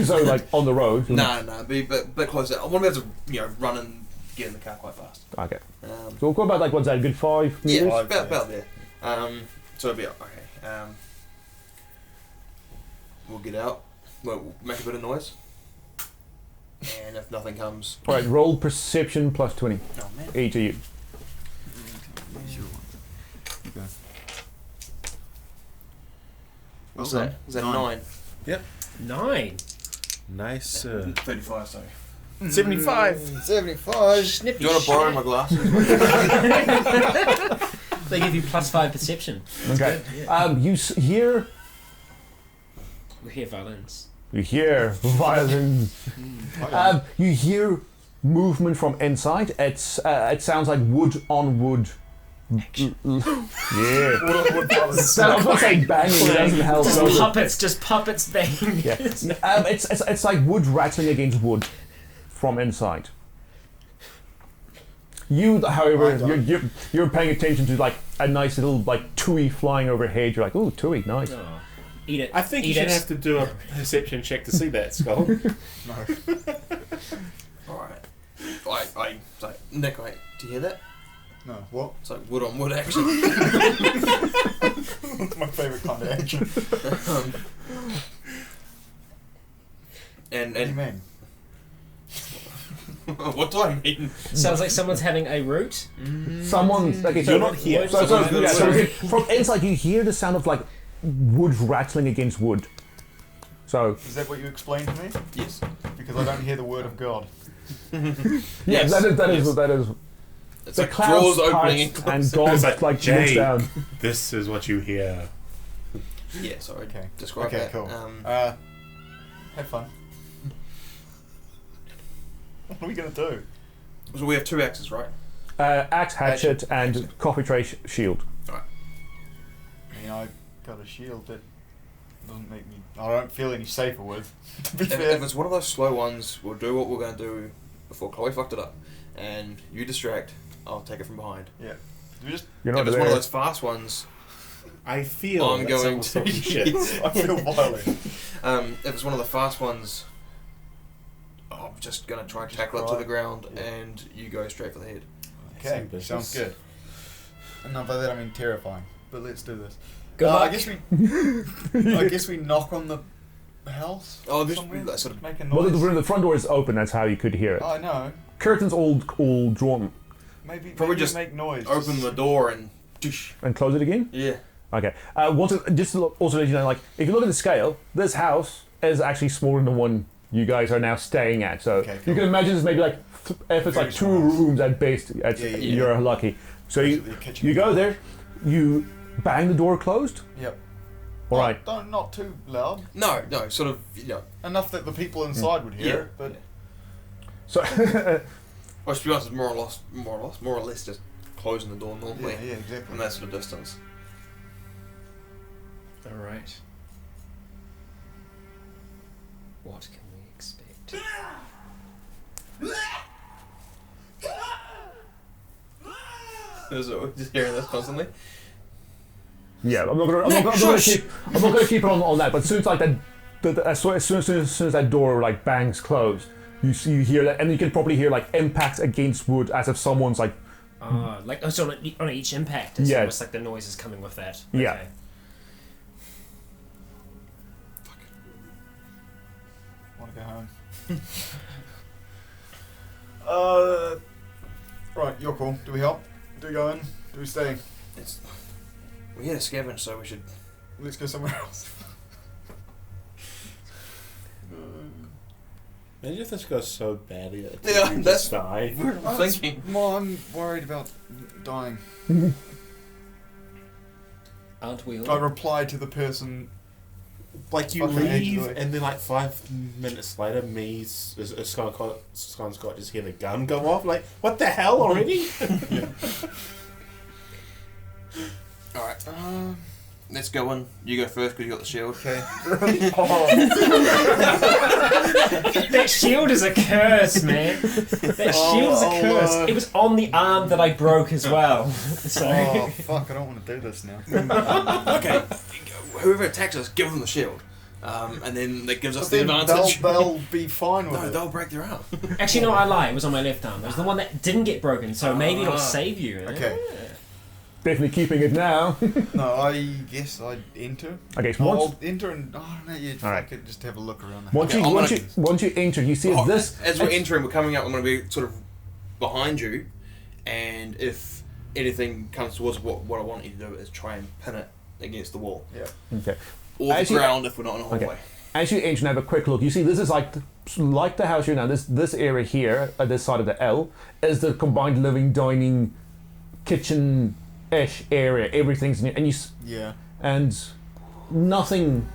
S4: So like on the road.
S7: No, be a bit closer. I want to be able to run and get in the car quite fast.
S4: Okay.
S7: Um,
S4: So we'll go about like what's that? A good 5
S7: yeah,
S4: meters.
S7: about there. So it'll be okay. We'll get out. We'll make a bit of noise. And if nothing comes,
S4: All right. Roll perception plus 20.
S7: oh man.
S4: Each of you.
S7: What's
S5: Well
S7: that?
S5: done.
S7: Is that
S5: 9.
S7: 9?
S2: 9.
S3: Nice.
S7: 35, sorry.
S3: 75.
S5: 75.
S2: Snippy
S7: Do you want to borrow
S2: shit.
S7: my glasses?
S2: They give you +5 perception.
S4: Okay.
S2: Good, yeah.
S4: Hear
S2: We hear violins.
S4: you hear violence. You hear movement from inside. It sounds like wood on wood. Yeah. Sounds like saying banging. It doesn't help.
S2: Just puppets banging.
S4: Yeah. It's like wood rattling against wood from inside. You, however, you're paying attention to like a nice little like tui flying overhead. You're like, ooh, tui, nice.
S2: Oh. Eat it.
S3: I think you
S2: Eat
S3: should
S2: it.
S3: have to do a perception check to see that, Skull.
S7: Alright. It's like, Nick, wait, do you hear that?
S5: No, what?
S7: It's like wood on wood action.
S5: That's my favourite kind of action.
S7: And
S5: What do you mean?
S7: what do I mean?
S2: Sounds like someone's having a root.
S4: Someone's okay. So
S3: You're not here.
S4: From inside, you hear the sound of like wood rattling against wood. So
S5: Is that what you explained to me?
S7: Yes.
S5: Because I don't hear the word of God.
S4: yes, that is.
S7: It's
S4: The
S7: like
S4: clouds
S7: drawers
S4: part
S7: opening
S4: and God
S3: It's
S4: like,
S3: like,
S4: looks
S3: Jay.
S4: down.
S3: This is what you hear.
S7: Yeah, sorry.
S5: Okay.
S7: Describe
S5: Okay,
S7: that.
S5: cool. Have fun. What are we gonna do?
S7: So we have 2 axes, right?
S4: Axe, hatchet, and coffee tray shield.
S5: I mean, I got a shield that doesn't make me. I don't feel any safer with. To be
S7: If
S5: fair.
S7: it's one of those slow ones, we'll do what we're going to do before Chloe fucked it up. And you distract, I'll take it from behind.
S5: Yeah. We just.
S4: You're
S7: If
S4: not
S7: it's
S4: there.
S7: one of those fast ones,
S3: I feel
S7: I'm
S3: that
S7: going
S3: someone's
S7: to.
S3: talking shit.
S5: I feel violent.
S7: If it's one of the fast ones, I'm just gonna try and tackle it to the ground, and you go straight for the head.
S5: Okay,
S3: ambitious.
S5: sounds good. And by that I mean terrifying. But let's do this.
S2: Good luck.
S5: I guess we knock on the house.
S7: Oh, this
S5: somewhere,
S7: that sort of.
S5: make a
S4: Well,
S5: noise.
S4: the front door is open. That's how you could hear it.
S5: I know.
S4: Curtains all drawn.
S5: Maybe
S7: Probably
S5: maybe
S7: just
S5: make noise.
S7: Open the door and.
S4: And close it again.
S7: Yeah.
S4: Okay. Just to also let you know, like, if you look at the scale, this house is actually smaller than the one you guys are now staying at. So
S5: Okay, cool.
S4: you can imagine it's maybe like if it's
S5: Very
S4: like 2
S5: small house.
S4: rooms at base. You're lucky. So
S5: Basically a kitchen.
S4: you go there, you bang the door closed.
S5: Yep.
S4: All right.
S5: Not too loud.
S7: No, sort of.
S5: Enough that the people inside would hear it, but
S4: So
S7: Well, to be honest, it's more or less just closing the door normally
S5: yeah, exactly.
S7: from that sort of distance.
S2: All right. What can we expect?
S7: Just hearing this constantly.
S4: yeah, I'm not gonna keep it on that. But as soon as like as soon as that door like bangs closed, you hear that, and you can probably hear like impacts against wood as if someone's like.
S2: Like so on each impact, it's
S4: Yeah.
S2: almost like the noise is coming with that.
S4: Yeah.
S2: Okay.
S5: Want to go home? Right, you're cool. Do we help? Do we go in? Do we stay?
S7: We're here to scavenge, so we should.
S5: Let's go somewhere else.
S3: Imagine if this goes so badly that
S7: Yeah,
S3: you
S7: that's-
S3: just die.
S7: I'm thinking.
S5: Well, I'm worried about dying.
S2: Aren't we
S5: I
S2: all?
S5: reply to the person.
S3: Like you
S5: Fucking
S3: leave,
S5: hate
S3: and then like 5 minutes later, Scott just hear the gun go off. Like, what the hell already?
S7: Alright, let's go in. You go first because you got the shield.
S5: Okay.
S2: That shield is a curse, man. That shield is a curse. It was on the arm that I broke as well. So
S5: Oh fuck! I don't want to do this now.
S7: Okay, whoever attacks us, give them the shield. And then that gives us
S5: But
S7: the
S5: then
S7: advantage.
S5: they'll be fine with
S7: No,
S5: it.
S7: they'll break their arm.
S2: actually, no, I lie. It was on my left arm. It was the one that didn't get broken. So maybe it'll save you.
S5: Okay.
S4: Definitely keeping it now.
S5: No, I guess I'd enter.
S4: Okay, so once,
S5: I'll enter and I don't know. Yeah,
S4: All right.
S5: I could just have a look around.
S4: once
S7: Okay,
S4: once you enter, you see this.
S7: As we're entering, we're coming up. I'm going to be sort of behind you, and if anything comes towards what I want you to do is try and pin it against the wall
S5: Yeah.
S4: Okay.
S7: or
S4: As
S7: the
S4: you-
S7: ground if we're not in a hallway.
S4: Okay. As you enter and have a quick look, you see this is like the house you're now. This area here, at this side of the L, is the combined living, dining, kitchen-ish area. Everything's new, and
S5: Yeah.
S4: and nothing.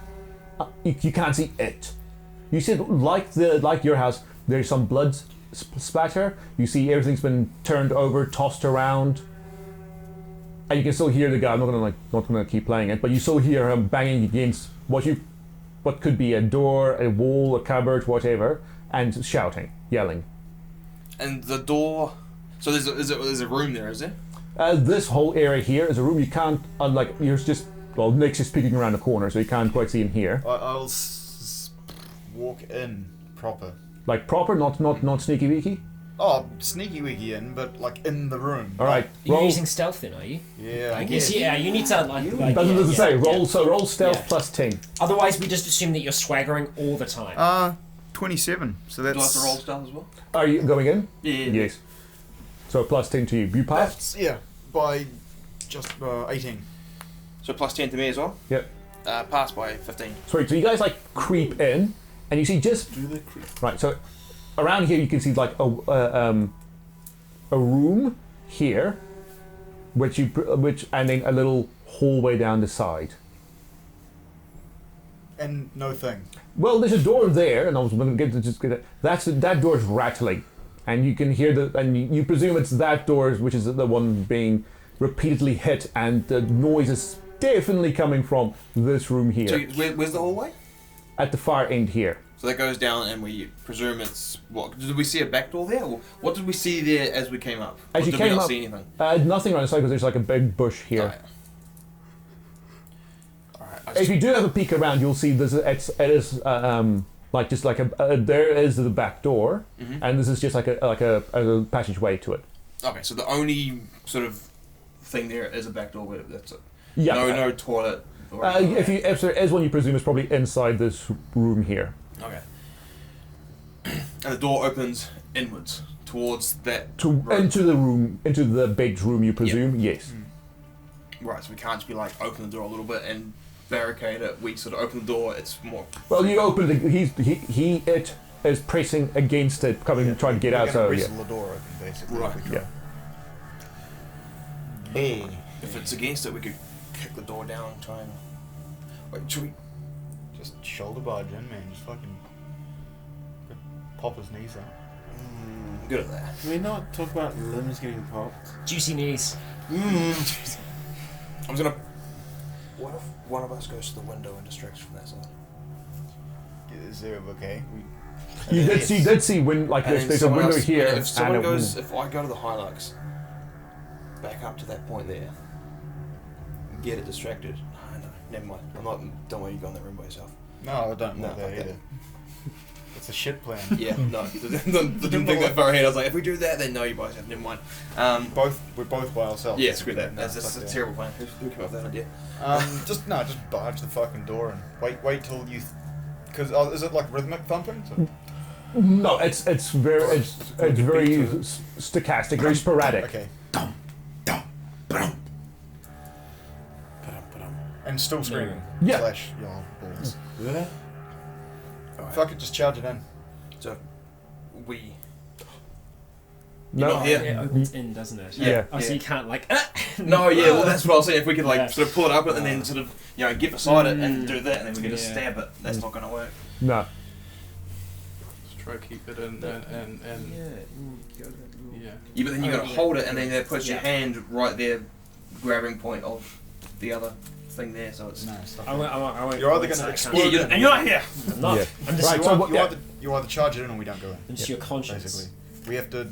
S4: You can't see it. You see, like your house, there's some blood splatter. You see everything's been turned over, tossed around, and you can still hear the guy. I'm not gonna keep playing it, but you still hear him banging against what could be a door, a wall, a cupboard, whatever, and shouting, yelling.
S7: And the door. So there's a room there, is there?
S4: This whole area here is a room you can't. You're just. Well, Nick's just peeking around the corner, so you can't quite see him here.
S5: I'll walk in proper.
S4: Like proper, not sneaky weaky.
S5: Oh, sneaky wiggy in, but like in the room.
S4: All right,
S2: You're
S4: roll.
S2: using stealth then, are you?
S5: Yeah, I
S2: Yes,
S5: guess.
S2: yeah. You need to like
S4: Doesn't say roll.
S2: yeah.
S4: So roll stealth
S2: Yeah.
S4: plus 10.
S2: Otherwise, we just assume that you're swaggering all the time.
S5: 27. So
S7: Do I have
S5: that's
S7: to roll stealth as well?
S4: Are you going in?
S7: Yeah.
S4: Yes. So plus 10 to you. You passed.
S5: That's yeah, by just 18.
S7: So plus 10 to me as well?
S4: Yep.
S7: Pass by 15.
S4: Sweet. So you guys like creep in, and you see just
S3: Do the creep.
S4: right. So around here you can see like a room here, which and then a little hallway down the side.
S5: And no thing.
S4: Well, there's a door there, and I was going to get it. That door's rattling, and you can hear you presume it's that door, which is the one being repeatedly hit, and the noise is definitely coming from this room here,
S7: So where's the hallway?
S4: at the far end here.
S7: So that goes down, and we presume it's what? Did we see a back door there? Or what did we see there as we came up?
S4: As
S7: Or
S4: you
S7: did
S4: came
S7: we not
S4: up,
S7: see anything?
S4: Nothing around the side because there's like a big bush here.
S7: Alright. Alright.
S4: If you do have a peek around, you'll see it is like just like there is the back door,
S7: Mhm.
S4: and this is just like a passageway to it.
S7: Okay, so the only sort of thing there is a back door. That's it.
S4: Yeah.
S7: No toilet. Or
S4: If there is one, you presume it's probably inside this room here.
S7: Okay. And the door opens inwards towards that.
S4: Into the room, into the bedroom, you presume. Yes.
S7: Right, so we can't just be like open the door a little bit and barricade it. We sort of open the door. It's more.
S4: Well, you open it. It is pressing against it, trying to get out. So yeah.
S5: the door open, basically.
S7: Right.
S5: if we try.
S4: Yeah.
S7: If it's against it, we could kick the door down. Try and. Wait, should we?
S5: Just shoulder barge in, man. Just fucking pop his knees out.
S7: I'm good at that.
S3: Can we not talk about limbs getting popped?
S2: Juicy knees.
S7: I'm just gonna. What if one of us goes to the window and distracts from that side?
S5: Is there okay?
S4: You did see when like
S7: And then
S4: there's a
S7: someone
S4: window
S7: else-
S4: here.
S7: If someone
S4: and
S7: goes, if I go to the Hilux, back up to that point there, get it distracted. No, never mind. I'm not. Don't worry, you go in that room by yourself.
S5: No, I don't
S7: No,
S5: want that
S7: okay.
S5: either. It's a shit plan.
S7: Yeah, no, didn't think that far ahead. I was like, if we do that, then no, you by yourself. Never mind.
S5: We're both by ourselves.
S7: Yeah, screw that.
S5: No,
S7: That's
S5: fuck
S7: a
S5: that.
S7: terrible plan. Who came up with that idea?
S5: Just barge the fucking door and wait till you. Because is it like rhythmic thumping? So,
S4: no, it's very stochastic, very sporadic.
S5: okay. And still screaming.
S4: Yeah.
S5: Slash your balls.
S3: Yeah.
S7: Alright.
S5: Fuck it, just charge it in.
S7: So, we.
S4: No,
S7: You're not here.
S2: It opens in, doesn't it?
S4: Yeah.
S2: Oh, so
S7: Yeah.
S2: you can't like.
S7: No, yeah, well, that's what I was saying. If we could, like,
S2: Yeah.
S7: sort of pull it up and then sort of, get beside it and do that, and then we could just
S2: Yeah.
S7: stab it. That's not going to work.
S4: no.
S6: Just try to keep it in and yeah.
S7: Yeah, but then you
S2: Oh,
S7: got to
S2: yeah.
S7: hold it, and then that puts your
S2: Yeah.
S7: hand right there, grabbing point of the other thing there. So it's
S5: No, stop.
S2: I won't.
S5: You're either
S2: go
S5: gonna
S2: inside,
S5: explode
S7: and you're not here.
S2: I'm not.
S4: Yeah.
S2: I'm just.
S4: Right, so what- yeah.
S5: You either charge it in or we don't go in.
S2: It's your conscience.
S5: Basically, we have to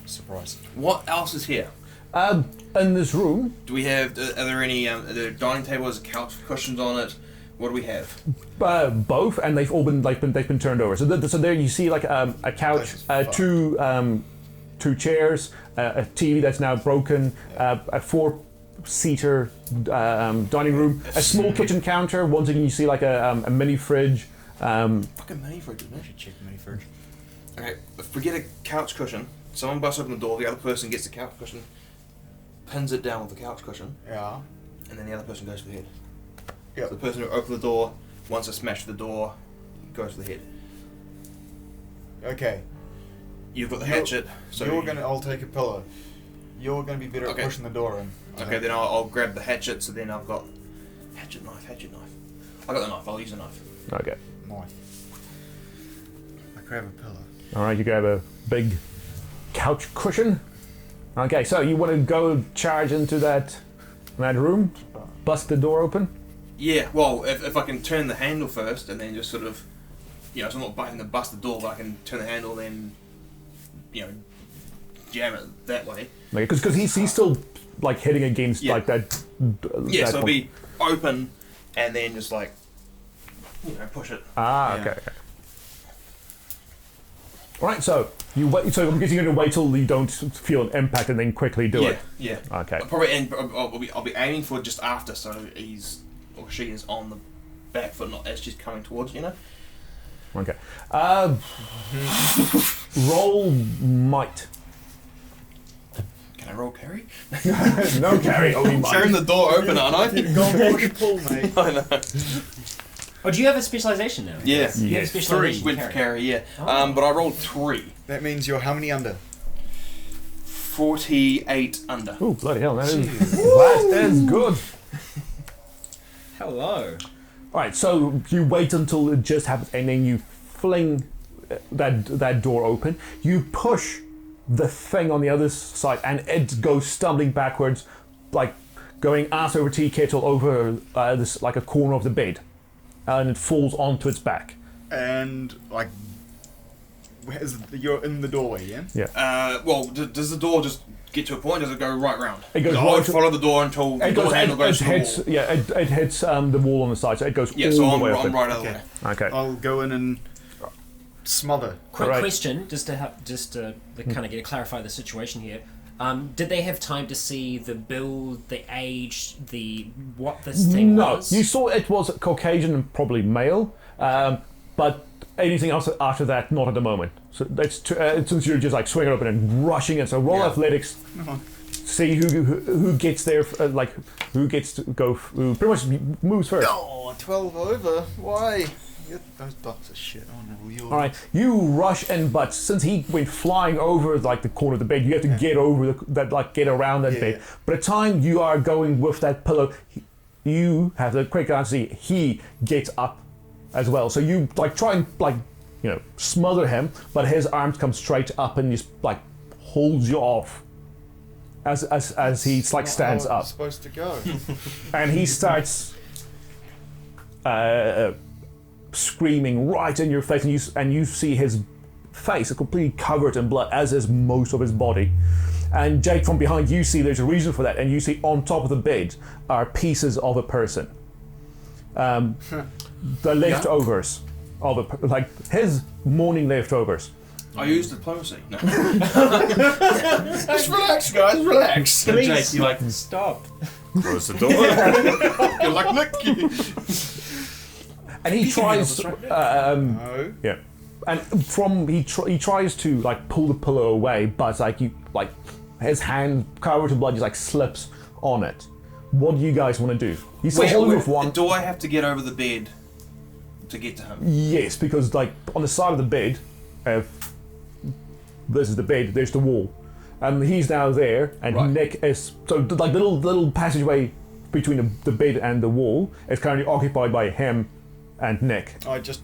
S5: surprise.
S7: What else is here?
S4: In this room,
S7: Do we have? Are there any? Are there dining tables, couch cushions on it? What do we have?
S4: both, and they've all been they've been turned over. So there you see like a couch,
S5: This is
S4: two chairs, a TV that's now broken, a four-seater dining room, a small kitchen counter. Once again, you see like a mini fridge.
S7: Fucking mini fridge, isn't
S5: I
S7: it?
S5: should check the mini fridge.
S7: Okay, if we get a couch cushion, someone busts open the door, the other person gets the couch cushion, pins it down with the couch cushion,
S5: Yeah.
S7: and then the other person goes for the head.
S5: Yep.
S7: So the person who opened the door, once it smashed the door, goes for the head.
S5: Okay.
S7: You've got the
S5: You're-
S7: hatchet, so
S5: I'll take a pillow. You're gonna be better
S7: Okay.
S5: at pushing the door in. I
S7: Okay,
S5: think.
S7: then I'll grab the hatchet. So then I've got hatchet knife. I got the knife. I'll use the knife.
S4: Okay.
S5: Knife. I grab a pillow.
S4: All right, you grab a big couch cushion. Okay, so you want to go charge into that room, bust the door open.
S7: Yeah. Well, if I can turn the handle first, and then just sort of, so I'm not biting to bust the door, but I can turn the handle, then, jam it that way.
S4: Because he's still like hitting against
S7: Yeah.
S4: like that.
S7: Yeah.
S4: that
S7: So it'll be open, and then just like, push it.
S4: Ah,
S7: Yeah.
S4: okay. All right, so you wait. So I'm guessing you're going to wait till you don't feel an impact and then quickly do
S7: yeah.
S4: it.
S7: Yeah.
S4: Okay.
S7: Probably, and I'll be aiming for just after, so he's or she is on the back foot, not as she's coming towards.
S4: Okay. Roll might.
S7: Can I roll carry?
S4: No carry. Only might.
S7: Carrying the door open, aren't I?
S5: Go push pull, mate.
S7: I know.
S2: Oh, do you have a specialization now?
S7: Yeah.
S2: You have a
S7: Three
S2: specialization.
S7: went for carry, yeah. But I rolled 3.
S5: That means you're how many under?
S7: 48 under.
S4: Ooh, bloody hell! That is good.
S2: Hello.
S4: All right, so you wait until it just happens, and then you fling that door open. You push the thing on the other side, and it goes stumbling backwards, like going ass over tea kettle over this like a corner of the bed, and it falls onto its back.
S5: And like, you're in the doorway, yeah?
S7: Well, does the door just get to a point? Does it go right round?
S4: It goes
S7: I
S4: right
S7: would
S4: to-
S7: follow the door until the door handle goes to the
S4: hits,
S7: wall.
S4: yeah, it hits the wall on the side, so it goes
S7: Yeah,
S4: all
S7: so
S4: the
S7: I'm
S4: way up.
S7: right out of the
S5: Okay.
S7: way.
S4: Okay.
S5: I'll go in and smother.
S2: Quick
S4: Right.
S2: question, just to kind of clarify the situation here. Did they have time to see the build, the age, what this thing was?
S4: You saw it was Caucasian and probably male, but anything else after that, not at the moment. So that's since you're just like swinging open and rushing it. So roll athletics. See who gets there, who gets to go, who pretty much moves first.
S5: Oh, 12 over. Why? Get those dots of shit on you.
S4: All right, you rush in, but since he went flying over like the corner of the bed, you have to get over get around that bed. By the time you are going with that pillow, you have the quick glance to see he gets up as well. So you try and smother him, but his arms come straight up and just holds you off as he stands
S5: how
S4: up.
S5: it's supposed to go.
S4: And he starts screaming right in your face, and you see his face completely covered in blood, as is most of his body. And Jake, from behind, you see there's a reason for that, and you see on top of the bed are pieces of a person. The leftovers of his morning leftovers.
S7: I used diplomacy. No. Just relax, guys. Relax.
S2: Please.
S6: Jake, you
S2: Stop.
S3: Close the door.
S7: You're like, look.
S4: And he tries.
S5: No.
S4: Yeah, and he tries to pull the pillow away, but his hand covered in blood just slips on it. What do you guys want to do? He's still holding with one.
S7: Do I have to get over the bed to get to him?
S4: Yes, because on the side of the bed, this is the bed. There's the wall, and he's now there, and
S7: Right.
S4: Nick is so the little passageway between the bed and the wall is currently occupied by him and Nick.
S5: I just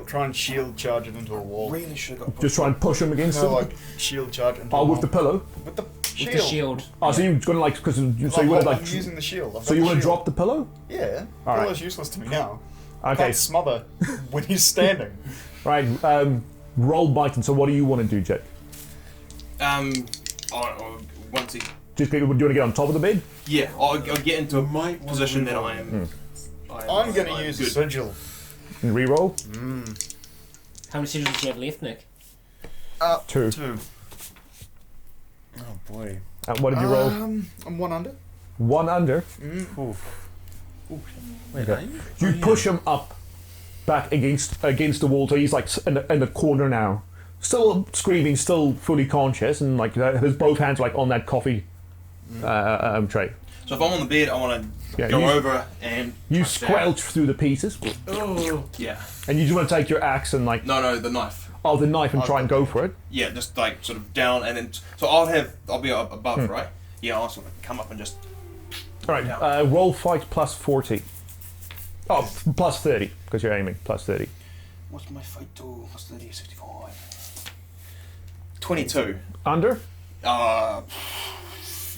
S5: try and shield charge it into a wall.
S7: Really should have got
S4: Just try and push him against
S5: No,
S4: him.
S5: shield charge it into a
S4: Oh,
S5: wall.
S4: with the pillow.
S5: With the shield.
S2: With the shield.
S4: Oh, so you're gonna because so you want
S5: I'm
S4: to
S5: using the shield. I've
S4: So
S5: got
S4: you
S5: the
S4: want to
S5: shield.
S4: drop the pillow?
S5: Yeah.
S4: All right.
S5: Pillow's useless to me now. I
S4: Okay.
S5: can't smother when he's standing.
S4: Right. Roll biting. So what do you want to do, Jake?
S7: Once he...
S4: Just do you want to get on top of the bed?
S7: Yeah, I'll get into a position that I am...
S5: I'm going to use a
S7: good.
S5: sigil.
S4: And re-roll.
S2: How many sigils do you have left, Nick?
S4: 2.
S5: 2.
S3: Oh boy.
S4: And what did you roll?
S5: I'm 1 under.
S4: 1 under.
S3: Wait,
S4: Okay. You push him up, back against the wall, so he's in the corner now, still screaming, still fully conscious, and his both hands on that coffee tray.
S7: So if I'm on the bed, I want to go over and...
S4: You
S7: touch down.
S4: squelch through the pieces,
S7: Oh. Yeah.
S4: and you just want to take your axe and
S7: No, the knife.
S4: the knife and try and go for it.
S7: Yeah, just sort of down and then... So I'll be up above, right? Yeah, I'll sort of come up and just...
S4: All right. Roll fight plus 40. Oh, plus 30 because you're aiming. Plus 30.
S7: What's my fight to? What's 30, 65? 22.
S4: Under.
S7: Uh...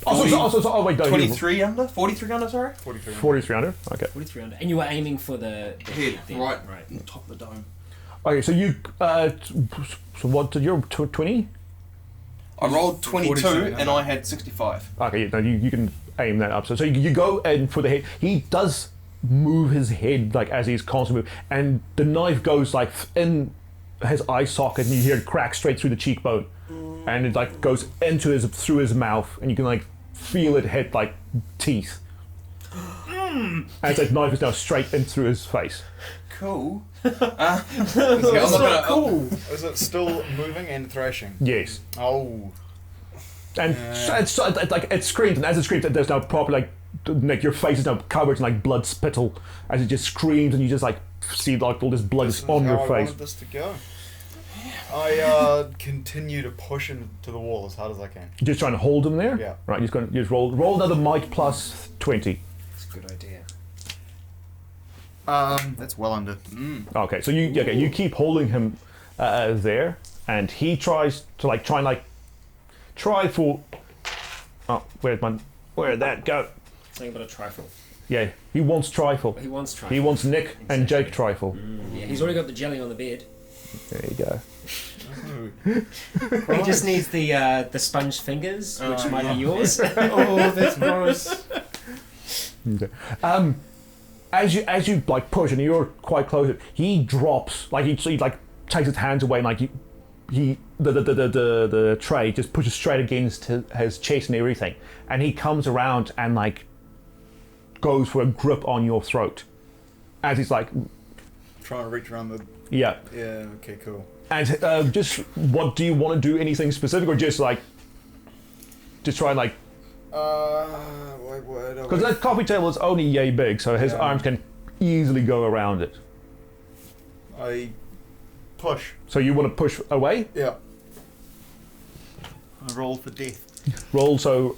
S4: Oh, wait, don't.
S7: 23 under? 43 under, sorry?
S5: 43.
S4: 43 under. Okay.
S2: 43 under. And you were aiming for the
S7: Head,
S2: then.
S7: right
S2: Right.
S7: on top of the dome.
S4: Okay, so you. So what did your 20?
S7: I rolled 22
S6: 47
S7: and I had 65.
S4: Okay, no, you can aim that up. So you go in for the head. He does move his head as he's constantly moving, and the knife goes in his eye socket, and you hear it crack straight through the cheekbone, and it goes through his mouth, and you can feel it hit teeth. And that knife is now straight in through his face.
S7: Cool.
S5: Is it still moving and thrashing?
S4: Yes.
S5: Oh.
S4: And it screams, and as it screams, there's now probably Nick, your face is now covered in blood spittle as it just screams, and you just see all this blood
S5: This
S4: is
S5: is
S4: on
S5: how
S4: your
S5: I
S4: face.
S5: wanted this to go. I continue to push into the wall as hard as I can.
S4: You're just trying to hold him there.
S5: Yeah.
S4: Right. You're just roll another might plus 20.
S2: That's a good idea.
S5: That's well under.
S4: Okay. So you keep holding him there, and he tries to try for. Oh, where'd that go?
S2: Something about a trifle.
S4: Yeah, he wants trifle.
S2: He wants trifle.
S4: He wants Nick and Jake trifle.
S2: Yeah, he's already got the jelly on the bed.
S4: There you go.
S2: He just needs the sponge fingers, which might be yours.
S3: Oh, that's gross.
S4: Okay. As you push and you're quite close, he drops he takes his hands away, and like the tray just pushes straight against his chest and everything, and he comes around and like goes for a grip on your throat as he's like
S5: Trying to reach around the.
S4: yeah.
S5: Yeah. Okay. Cool.
S4: And just what do you want to do? Anything specific, or just try and like
S5: Wait.
S4: because that coffee table is only yay big, so his arms can easily go around it.
S5: I push.
S4: So you want to push away?
S5: Yeah. I roll for death.
S4: Roll. So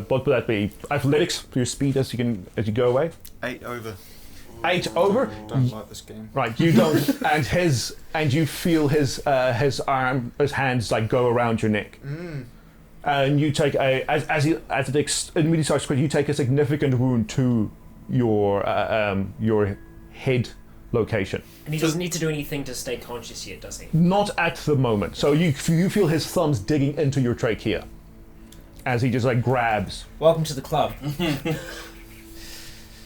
S4: what would that be? Athletics for your speed as you go away.
S5: 8 over.
S4: 8 over.
S5: Don't like this game.
S4: Right, you don't, and you feel his hands like go around your neck, and you take as it immediately starts quick, you take a significant wound to your head location.
S2: And he doesn't need to do anything to stay conscious yet, does he?
S4: Not at the moment. So you feel his thumbs digging into your trachea as he just like grabs.
S2: Welcome to the club.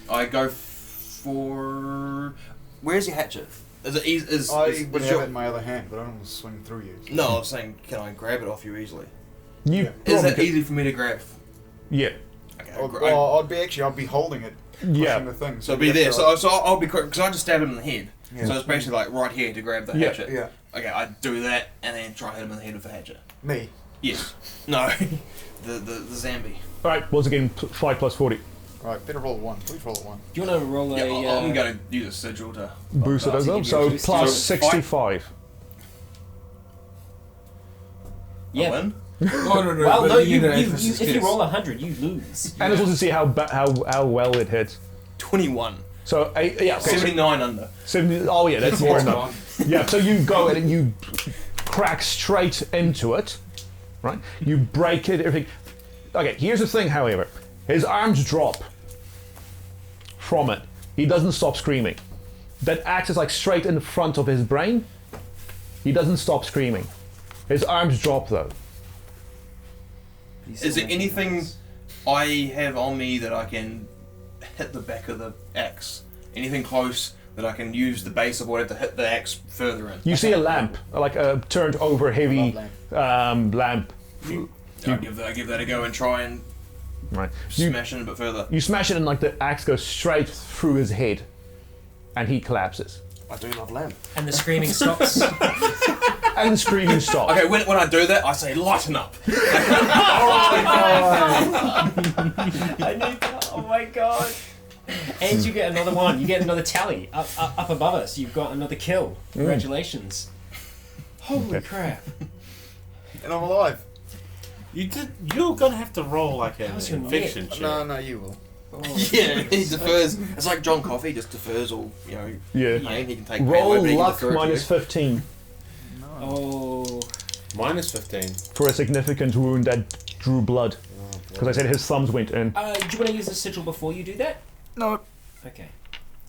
S7: I go for. Where's your hatchet? Is it easy?
S5: I would have it in my other hand, but I don't want to swing through you. So.
S7: No, I was saying, can I grab it off you easily?
S4: You
S7: Is that easy for me to grab?
S4: Yeah.
S7: Okay.
S5: I'd be holding it, pushing
S4: Yeah.
S5: the thing.
S7: So it'll be there. So I'll be quick because I just stab him in the head.
S5: Yeah.
S7: So it's basically like right here to grab the
S4: Yeah.
S7: hatchet.
S5: Yeah.
S7: Okay, I do that and then try and hit him in the head with the hatchet.
S5: Me.
S7: Yes. No. the Zambi.
S4: All right. Once again, 5 plus 40.
S5: Right, better roll a 1. Please roll a 1.
S2: Do you want to roll
S7: Yeah,
S2: a...
S7: I'm going to use a sigil to.
S4: Boost it
S2: I'll
S4: as well.
S2: give you a
S4: So
S2: boost.
S4: plus
S7: So
S4: 65.
S2: Yeah.
S7: I win?
S6: Oh, no,
S2: Well,
S6: but
S2: no,
S6: you
S2: you,
S6: need an
S2: you,
S6: emphasis
S2: you, if you
S6: kiss.
S2: roll 100, you lose.
S4: And it's also to see how well it hits.
S7: 21.
S4: So yeah, okay,
S7: 79 under.
S4: 70, oh yeah, that's more enough. Yeah, so you go and you crack straight into it, right? You break it, everything. Okay, here's the thing, however. His arms drop from it. He doesn't stop screaming. That axe is like straight in front of his brain. He doesn't stop screaming. His arms drop though.
S7: Is there anything I have on me that I can hit the back of the axe? Anything close that I can use the base of whatever to hit the axe further in?
S4: You see a lamp, like a turned over heavy lamp.
S7: I give that a go and try and
S4: Right. You,
S7: smash it a bit further.
S4: you smash it and like the axe goes straight through his head, and he collapses.
S7: I do love lamp.
S2: And the screaming stops.
S4: And the screaming stops.
S7: Okay, when I do that, I say lighten up.
S2: I need that. Oh my god. And you get another one. You get another tally up above us. You've got another kill. Congratulations. Holy crap.
S5: And I'm alive.
S3: You're gonna have to roll like an
S2: How's your
S3: infection
S2: neck?
S3: check.
S5: No, you will.
S7: Yeah, he defers. It's like John Coffey, just defers all,
S4: Yeah.
S7: pain. He can take pain
S4: Roll
S7: away, but he can
S4: luck
S7: defer it to
S4: minus
S7: you.
S4: 15
S2: Oh.
S3: Minus 15.
S4: for a significant wound that drew blood. Because I said his thumbs went in.
S2: Do you want to use the sigil before you do that?
S5: No.
S2: Okay.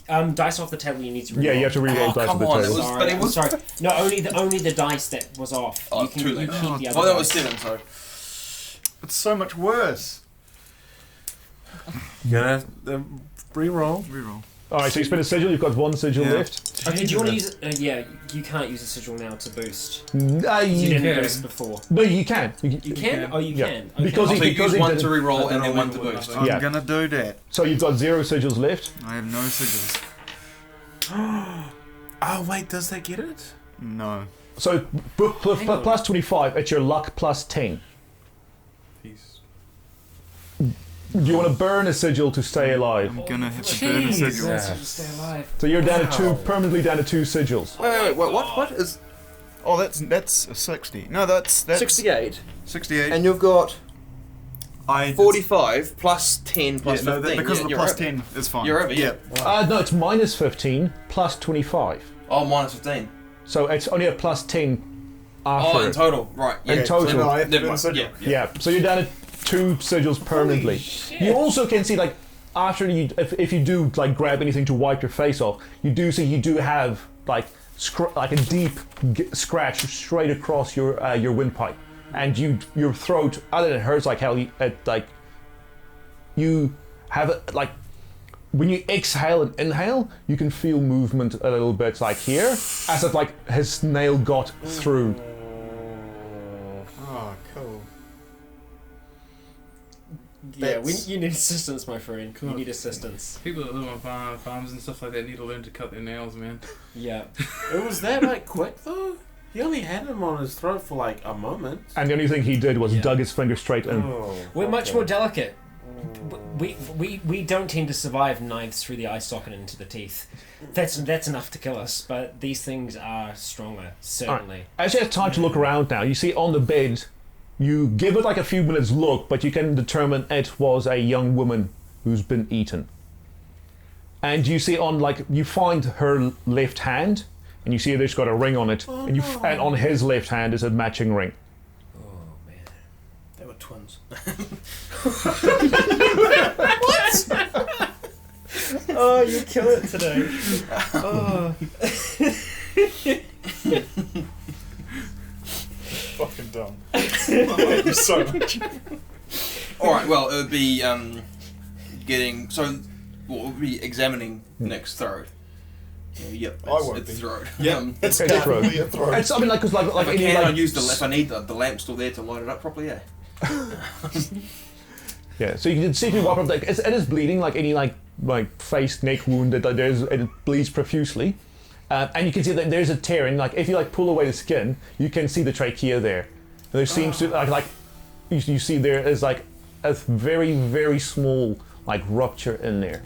S2: Dice off the table. You need to.
S4: Yeah, you have to reroll
S7: Oh,
S4: dice
S7: come
S4: at the
S7: on,
S4: table.
S7: it was-
S2: Sorry,
S7: but it
S2: I'm
S7: was-
S2: sorry. No, only the dice that was off.
S7: Oh,
S2: you can
S7: too
S2: you
S7: late.
S2: keep the other.
S7: Oh, that was
S2: dice.
S7: 7, so.
S5: It's so much worse.
S3: You're gonna have to re-roll.
S5: Reroll.
S4: Alright, so you spend a sigil, you've got one sigil
S5: Yeah.
S4: left.
S2: Okay, do you want to use it? Yeah, you can't use a sigil now to boost. You
S4: You
S2: didn't
S6: can.
S2: boost before.
S4: no, you can.
S2: You can? Oh, you
S4: Yeah.
S2: can. Okay.
S4: Because
S7: So
S4: he-
S7: you use one
S4: didn't-
S7: to re-roll and then
S6: I'll
S7: one to
S6: re-roll
S7: boost.
S6: nothing.
S4: Yeah.
S5: I'm gonna do that.
S4: So you've got 0 sigils left.
S5: I have no sigils.
S3: Oh wait, does that get it?
S5: No.
S4: So
S2: Hang on.
S4: plus 25, it's your luck plus 10.
S6: He's-
S4: Do you want to burn a sigil to stay alive?
S5: I'm gonna have to burn a
S2: Jeez,
S5: sigil.
S2: that's how you stay alive.
S4: So you're down to 2, permanently down to 2 sigils.
S7: Wait, what is
S5: Oh, that's a 60. No, that's
S7: 68?
S5: 68.
S7: And you've got
S5: I
S7: 45 plus 10 plus
S5: Yeah, no,
S7: 15.
S5: because of the
S7: you're
S5: plus
S7: over.
S5: 10 is fine.
S7: You're over, yeah.
S4: No, it's minus 15 plus 25.
S7: Oh, minus 15.
S4: So it's only a plus 10 after.
S7: Oh, in total, right. Yeah.
S4: In total.
S5: So no, I have to
S7: Never
S5: burn a
S7: mind.
S5: sigil.
S7: Yeah.
S4: Yeah, so you're down to 2 sigils permanently. You also can see, like, after you, if you do like grab anything to wipe your face off, you do see you do have like like a deep scratch straight across your windpipe, and your throat, other than it hurts like hell, you have like when you exhale and inhale, you can feel movement a little bit like here, as if like his nail got through.
S5: Oh, cool.
S2: Yeah,
S5: That's-
S2: you need assistance, my friend.
S6: Cool.
S2: You need assistance.
S6: People that live on farms and stuff like that need to learn to cut their nails, man.
S2: Yeah.
S3: It was that like quick though. He only had him on his throat for like a moment.
S4: And the only thing he did was
S2: Yeah.
S4: dug his finger straight in.
S3: Oh,
S2: We're much
S3: okay.
S2: more delicate. We don't tend to survive knives through the eye socket into the teeth. That's enough to kill us, but these things are stronger, certainly.
S4: As you have time to look around now, you see on the bed, you give it like a few minutes look, but you can determine it was a young woman who's been eaten. And you see on like, you find her left hand, and you see there's got a ring on it, and on his left hand is a matching ring.
S2: Oh man.
S7: They were twins.
S2: Oh, you kill it today. Oh.
S5: Fucking dumb. I hate you so much.
S7: Alright, well, it would be getting. So, we'll be examining Nick's throat. Yep,
S5: I won't
S7: it's
S5: be.
S7: throat.
S5: Yeah, it's
S4: Okay,
S5: definitely a throat.
S4: It's, I mean, like, cause like
S7: If I
S4: any,
S7: can,
S4: like,
S7: I'll use the if I need the lamp still there to light it up properly, yeah.
S4: yeah. So you can see if you wipe up, like, it is bleeding, like any like face, neck wound that it bleeds profusely, and you can see that there's a tear, and like if you like pull away the skin, you can see the trachea there. And there seems to like you see there is like a very very small like rupture in there.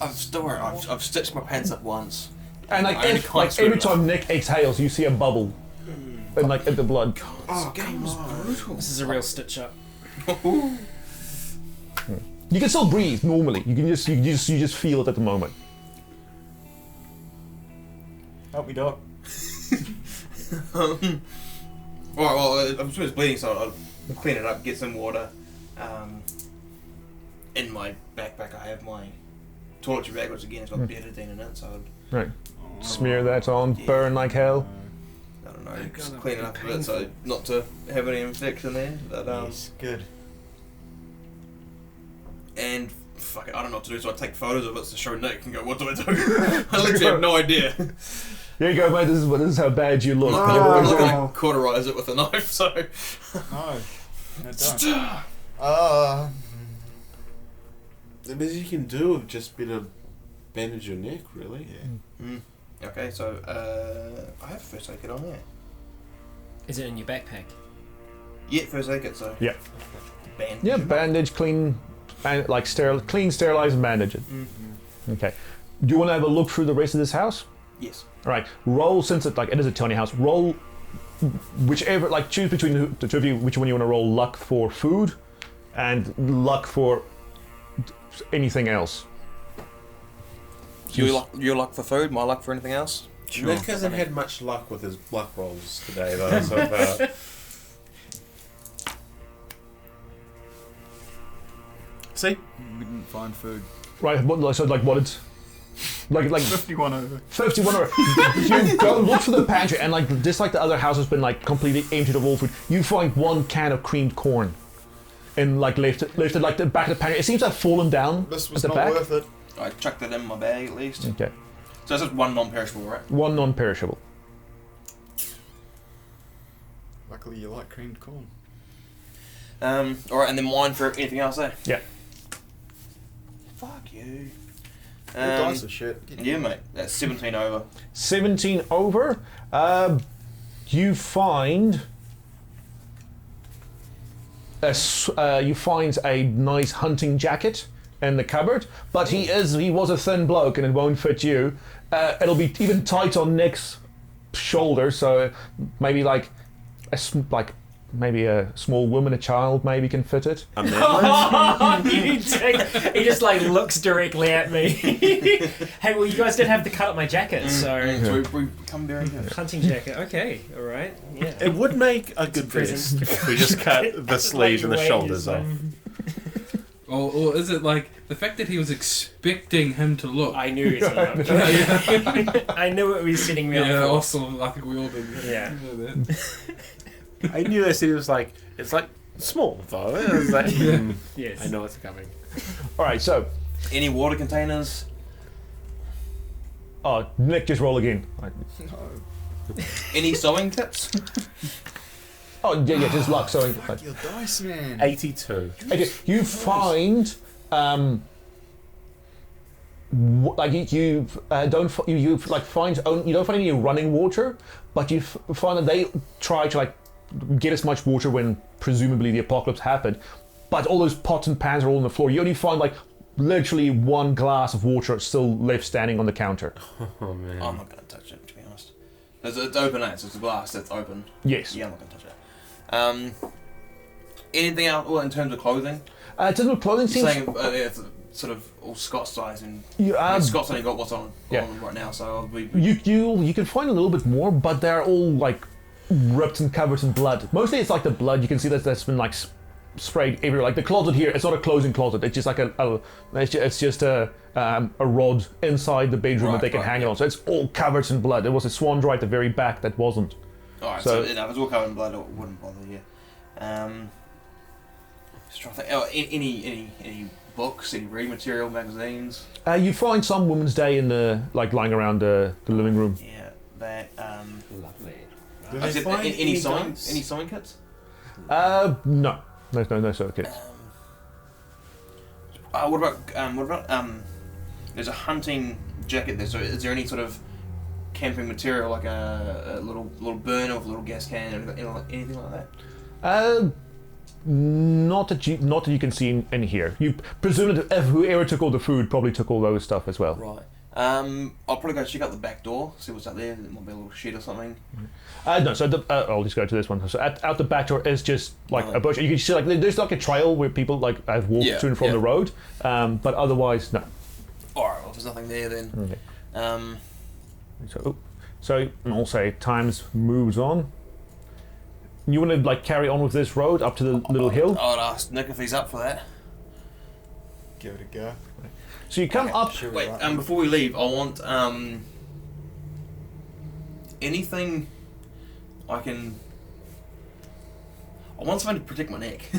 S7: I've stitched my pants up once.
S4: And like,
S7: I only
S4: if,
S7: can't
S4: like
S7: screw
S4: every
S7: it up.
S4: time Nick exhales, you see a bubble, and like in the blood.
S7: This game was brutal.
S2: This is a real stitch up.
S4: You can still breathe normally. You just feel it at the moment.
S5: Help me, Doc.
S7: Alright, well, I'm sure it's bleeding, so I'll clean it up, get some water. In my backpack, I have my toiletry bag, which again has got betadine in it, so
S4: Right. Smear that on. Burn like hell.
S7: I don't know, just clean it up a bit, so not to have any infection there. But
S5: Yes, good.
S7: and fuck it, I don't know what to do, so I take photos of it to show Nick and go, what do I do? I literally have no idea.
S4: Here you go, mate. This is how bad you look.
S7: I'm not going to cauterize it with a knife, so.
S5: No. No, don't.
S3: The best you can do would just be to bandage your neck, really.
S5: Yeah.
S7: Okay, so I have first aid kit on there.
S2: Is it in your backpack?
S7: Yeah, first aid kit, so.
S4: Yeah.
S7: Bandage.
S4: Yeah, bandage, clean, like clean, sterilize, and bandage it. Okay. Do you want to have a look through the rest of this house?
S7: Yes.
S4: All right. Roll, since it is a tiny house. Roll whichever, like choose between the two of you which one you want to roll. Luck for food, and luck for anything else.
S7: Your luck for food, my luck for anything else?
S3: Nick hasn't had much luck with his luck rolls today, though. So far.
S5: See? We didn't find food.
S4: Right. So like what it's like
S5: 51 over.
S4: 51 or you go look for the pantry, and like just like the other house has been like completely emptied of all food, you find one can of creamed corn and like lifted like the back of the pantry. It seems to have fallen down
S5: This
S4: at
S5: was
S4: the
S5: not
S4: back.
S5: worth it.
S7: I chucked that in my bag at least.
S4: Okay.
S7: So it's just one non-perishable, right?
S4: One non-perishable.
S5: Luckily, you like creamed corn.
S7: Alright, and then wine for anything else, eh?
S4: Yeah.
S7: Fuck you.
S5: Your dice are shit.
S7: Yeah, mate. That's 17 over.
S4: 17 over. You find you find a nice hunting jacket in the cupboard, but he was a thin bloke and it won't fit you. It'll be even tight on Nick's shoulder, so maybe like maybe a small woman, a child, maybe can fit it.
S2: he just like looks directly at me. Hey, well, you guys did have to cut up my jacket, so
S7: So we come very good.
S2: hunting jacket. Okay, all right, yeah.
S3: It would make a good
S2: Present.
S3: vest if we just cut the sleeves and the shoulders off.
S6: Or is it like the fact that he was expecting him to look?
S2: I knew it. I knew it was setting me up.
S6: Yeah,
S2: for.
S6: also, I think we all did.
S2: Yeah.
S6: You know that.
S3: I knew they said it was like, it's like small though. It was like,
S2: Yes.
S3: I know it's coming.
S4: All right, so
S7: Any water containers?
S4: Oh, Nick, just roll again.
S7: Any sewing tips?
S4: Oh, yeah, just luck. So,
S5: Fuck your dice, man.
S3: 82.
S4: okay, you find, you don't find any running water, but you find that they try to like get as much water when presumably the apocalypse happened, but all those pots and pans are all on the floor. You only find like literally one glass of water still left standing on the counter.
S3: Oh man.
S7: I'm not going to touch it, to be honest. It's open, so it's a glass that's open.
S4: Yes.
S7: Yeah, I'm not going to touch it. Anything else in terms of clothing?
S4: In terms of clothing,
S7: You're
S4: seems
S7: saying it's sort of all Scott's size, and Scott's only got what's on right now, so
S4: you can find a little bit more, but they're all like ripped and covered in blood. Mostly it's like the blood. You can see that's been like sprayed everywhere. Like the closet here, it's not a closing closet. It's just like it's just a rod inside the bedroom that they can hang it on. So it's all covered in blood. There was a swan dry at the very back that wasn't.
S7: Alright, so if it's all covered in blood, it wouldn't bother you. Just trying to think. Any books, any reading material, magazines?
S4: You find some Women's Day in the lying around the living room.
S7: Yeah, that.
S2: Lovely.
S5: Do they find
S7: Any sewing kits?
S4: No, sewing kits.
S7: What about there's a hunting jacket there. So is there any sort of camping material, like a little burner with a little gas can, anything like that?
S4: Not that you can see in here. You presume that if whoever took all the food probably took all those stuff as well.
S7: Right. I'll probably go check out the back door, see what's out there. There might be a little shed or something.
S4: No, so I'll just go to this one. So out the back door is just like a bush. You can see there's like a trail where people have walked to and from the road, but otherwise no.
S7: Alright, well if there's nothing there then.
S4: Okay. So I'll say times moves on. You want to carry on with this road up to the little hill?
S7: I'd ask Nick if he's up for that.
S5: Give it a go.
S4: So you come up.
S5: Sure,
S7: Wait,
S5: right.
S7: before we leave, I want anything I want something to protect my neck.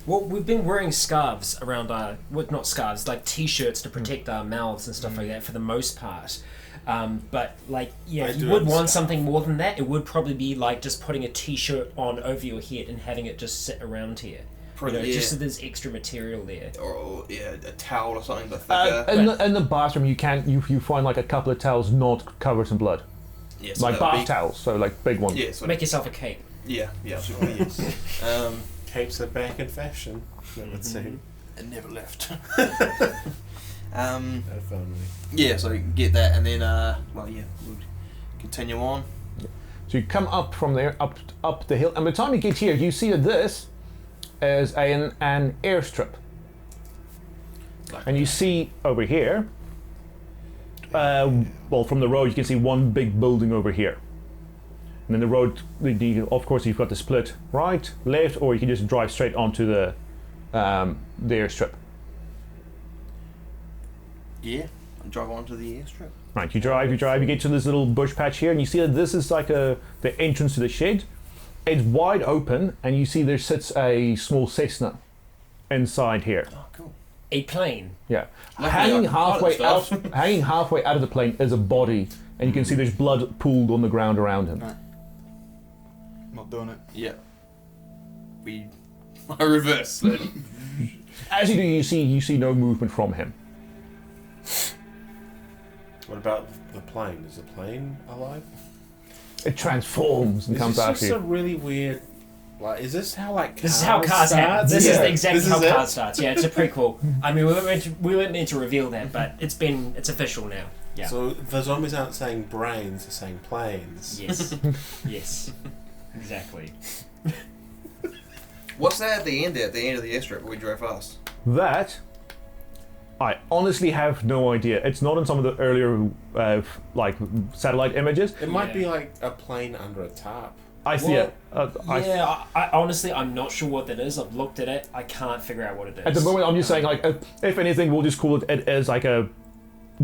S2: Well, we've been wearing scarves around our, not scarves, like t-shirts to protect our mouths and stuff like that for the most part. But if you would want something more than that, it would probably be like just putting a t-shirt on over your head and having it just sit around here. Just so there's extra material there.
S7: Or a towel or something, but thicker.
S4: In the bathroom, you find a couple of towels not covered in blood,
S7: Yeah, so
S4: bath towels, so big ones.
S7: Yeah, so
S2: Make yourself a cape.
S7: Yeah.
S5: Yes.
S3: Capes are back in fashion, it would seem.
S7: It never left.
S3: If only.
S7: Yeah, so you get that, and then we'll continue on.
S4: So you come up from there, up the hill, and by the time you get here, you see that this is an airstrip. And you see over here, from the road, you can see one big building over here. And then the road, of course, you've got the split right, left, or you can just drive straight onto the airstrip.
S7: Yeah, and drive onto the airstrip.
S4: Right, you drive, you get to this little bush patch here, and you see that this is the entrance to the shed. It's wide open, and you see there sits a small Cessna inside here.
S7: Oh, cool.
S2: A plane.
S4: Yeah,
S7: Luckily,
S4: hanging halfway out of the plane is a body, and you can see there's blood pooled on the ground around him.
S5: Right. Not doing it.
S7: Yeah. I reverse then.
S4: As you do, you see no movement from him.
S3: What about the plane? Is the plane alive?
S4: It transforms and comes out
S3: This
S4: to
S3: is
S4: you.
S3: a really weird. Is this how
S2: This is how cars happen. This is exactly how
S3: it?
S2: cars starts. Yeah, it's a prequel. I mean, we weren't meant to reveal that, but it's official now. Yeah.
S3: So the zombies aren't saying brains; they're saying planes.
S2: Yes. Yes. Exactly.
S7: What's that at the end there? At the end of the airstrip where we drove past?
S4: That, I honestly have no idea. It's not in some of the earlier satellite images.
S3: It might be like a plane under a tarp.
S4: I see it.
S2: I honestly, I'm not sure what that is. I've looked at it. I can't figure out what it is.
S4: At the moment, I'm just saying, if anything, we'll just call it. It is like a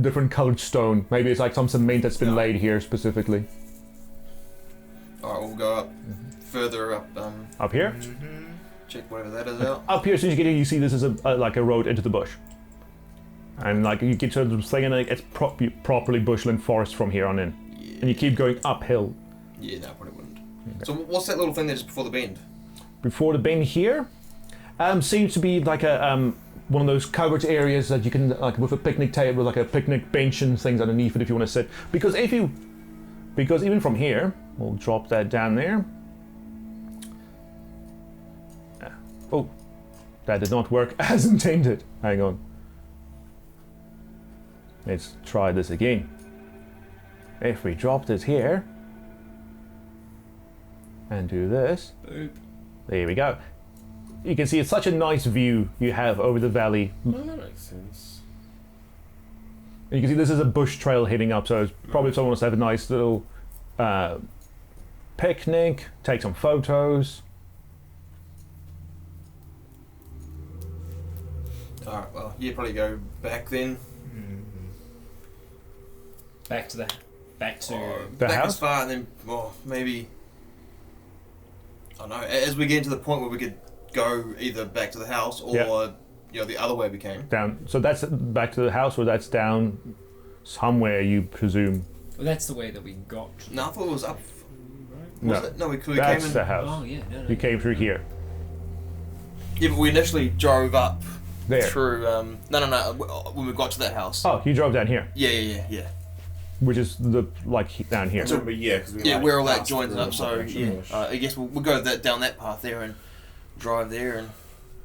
S4: different coloured stone. Maybe it's like some cement that's been laid here specifically.
S7: Alright, we'll go up further up.
S4: Up here.
S7: Check check whatever that is out.
S4: Up here, as soon as you get here, you see this is like a road into the bush. And like you get to the thing, and it's properly bushland forest from here on in.
S7: Yeah.
S4: And you keep going uphill.
S7: Yeah, no, probably wouldn't. Okay. So what's that little thing that's before the bend?
S4: Before the bend here, seems to be like a one of those covered areas that you can like with a picnic table, like a picnic bench and things underneath it if you want to sit. Because even from here, we'll drop that down there. Oh, that did not work as intended. Hang on. Let's try this again. If we dropped it here and do this,
S6: Boop.
S4: there we go. You can see it's such a nice view you have over the valley.
S3: Oh, that makes sense.
S4: And you can see this is a bush trail heading up, so it's probably if someone wants to have a nice little picnic, take some photos.
S7: Alright, well, you probably go back then.
S2: Back to
S4: the
S7: back
S4: house?
S7: as far, and then, well, maybe, I don't know, as we get to the point where we could go either back to the house or, you know, the other way we came.
S4: Down. So that's back to the house, or that's down somewhere, you presume.
S2: Well, that's the way that we got.
S7: No, I thought it was up.
S4: No,
S7: Was it? No, we came
S4: that's
S7: in.
S4: the house.
S2: Oh yeah, no.
S4: You came through here.
S7: Yeah, but we initially drove up
S4: There.
S7: through. No, when we got to that house.
S4: Oh, you drove down here,
S7: Yeah.
S4: which is down here.
S3: So, but yeah, because
S7: Yeah, where all that joins up. So yeah, I guess we'll go down that path there and drive there and.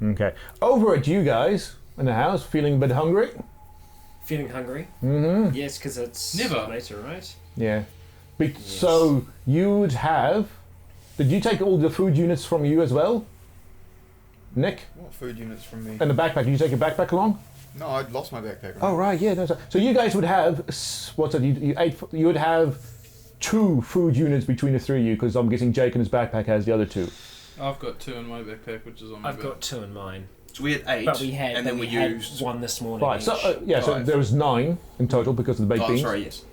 S4: Okay. Over at you guys in the house, feeling a bit hungry?
S2: Feeling hungry?
S4: Mm-hmm.
S2: Yes, because it's
S6: Never.
S2: later, right?
S4: Yeah. So you would have. Did you take all the food units from you as well, Nick?
S5: What food units from me?
S4: And the backpack? Did you take your backpack along?
S5: No, I'd lost my backpack.
S4: Oh right, yeah. No, so you guys would have what's it? You ate. You would have 2 food units between the 3 of you, because I'm guessing Jake and his backpack has the other 2.
S6: I've got 2 in my backpack, which is on my
S2: I've
S6: back.
S2: got 2 in mine.
S7: So we had 8,
S2: But we had,
S7: and then we
S2: had
S7: used
S2: 1 this morning.
S4: Right. So
S2: each.
S4: so
S7: 5.
S4: there was 9 in total because of the baked
S7: Oh,
S4: beans.
S7: sorry, yes.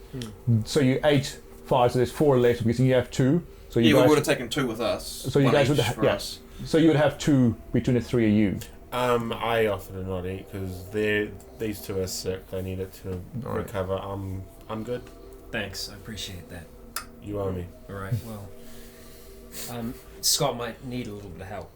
S4: So you ate 5. So there's 4 left. I'm guessing you have 2. So you
S7: Yeah, we
S4: guys.
S7: would have taken 2 with us.
S4: So you
S7: one
S4: guys would
S7: each
S4: have
S7: for
S4: yeah.
S7: us.
S4: So you would have 2 between the 3 of you.
S3: I offered to not eat because these 2 are sick. They need it to recover. I'm good.
S2: Thanks, I appreciate that.
S3: You owe me.
S2: Alright, well. Scott might need a little bit of help.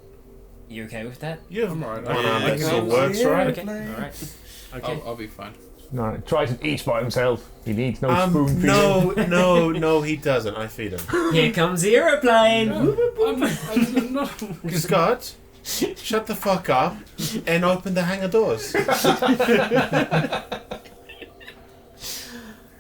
S2: You okay with that?
S3: Yeah,
S6: I'm alright.
S3: one arm
S6: I
S3: that
S6: can
S3: still
S6: also-
S3: works, right?
S2: Okay, alright. Okay.
S6: I'll be fine.
S4: No, tries to eat by himself. He needs no spoon feeding.
S3: No, he doesn't. I feed him.
S2: Here comes the aeroplane!
S6: I'm not.
S3: Scott, shut the fuck up and open the hangar doors.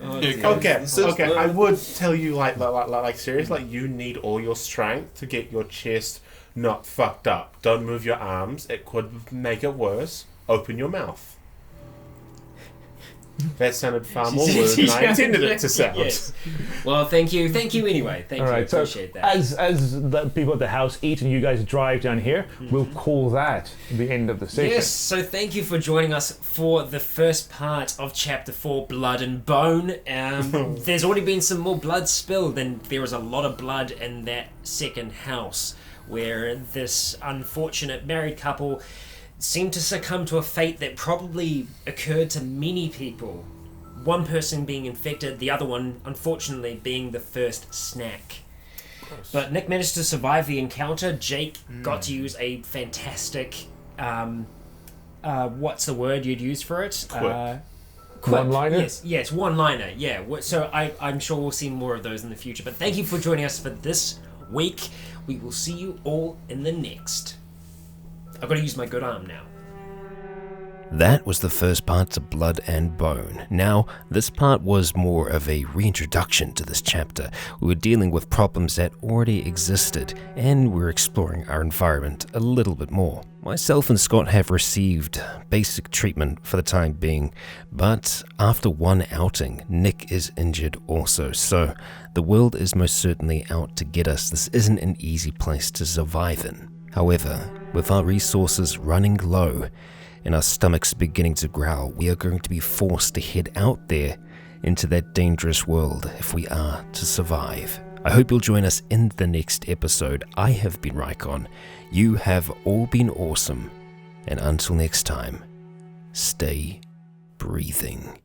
S3: Okay. I would tell you like serious, like you need all your strength to get your chest not fucked up. Don't move your arms. It could make it worse. Open your mouth. That sounded far more rude than I intended it to sound.
S2: Yes. Well, thank you anyway. Thank
S4: All
S2: you,
S4: right, so
S2: appreciate that.
S4: as the people at the house eat and you guys drive down here, we'll call that the end of the session.
S2: Yes, so thank you for joining us for the first part of Chapter 4, Blood and Bone. There's already been some more blood spilled, and there was a lot of blood in that second house, where this unfortunate married couple seemed to succumb to a fate that probably occurred to many people. One person being infected, the other one, unfortunately, being the first snack. But Nick managed to survive the encounter. Jake got to use a fantastic, what's the word you'd use for it?
S3: Quip.
S4: One-liner?
S2: Yes, one-liner, yeah. So I'm sure we'll see more of those in the future. But thank you for joining us for this week. We will see you all in the next. I've got to use my good arm now.
S1: That was the first part to Blood and Bone. Now, this part was more of a reintroduction to this chapter. We were dealing with problems that already existed, and we're exploring our environment a little bit more. Myself and Scott have received basic treatment for the time being, but after one outing, Nick is injured also, so the world is most certainly out to get us. This isn't an easy place to survive in. However, with our resources running low and our stomachs beginning to growl, we are going to be forced to head out there into that dangerous world if we are to survive. I hope you'll join us in the next episode. I have been Rycon. You have all been awesome. And until next time, stay breathing.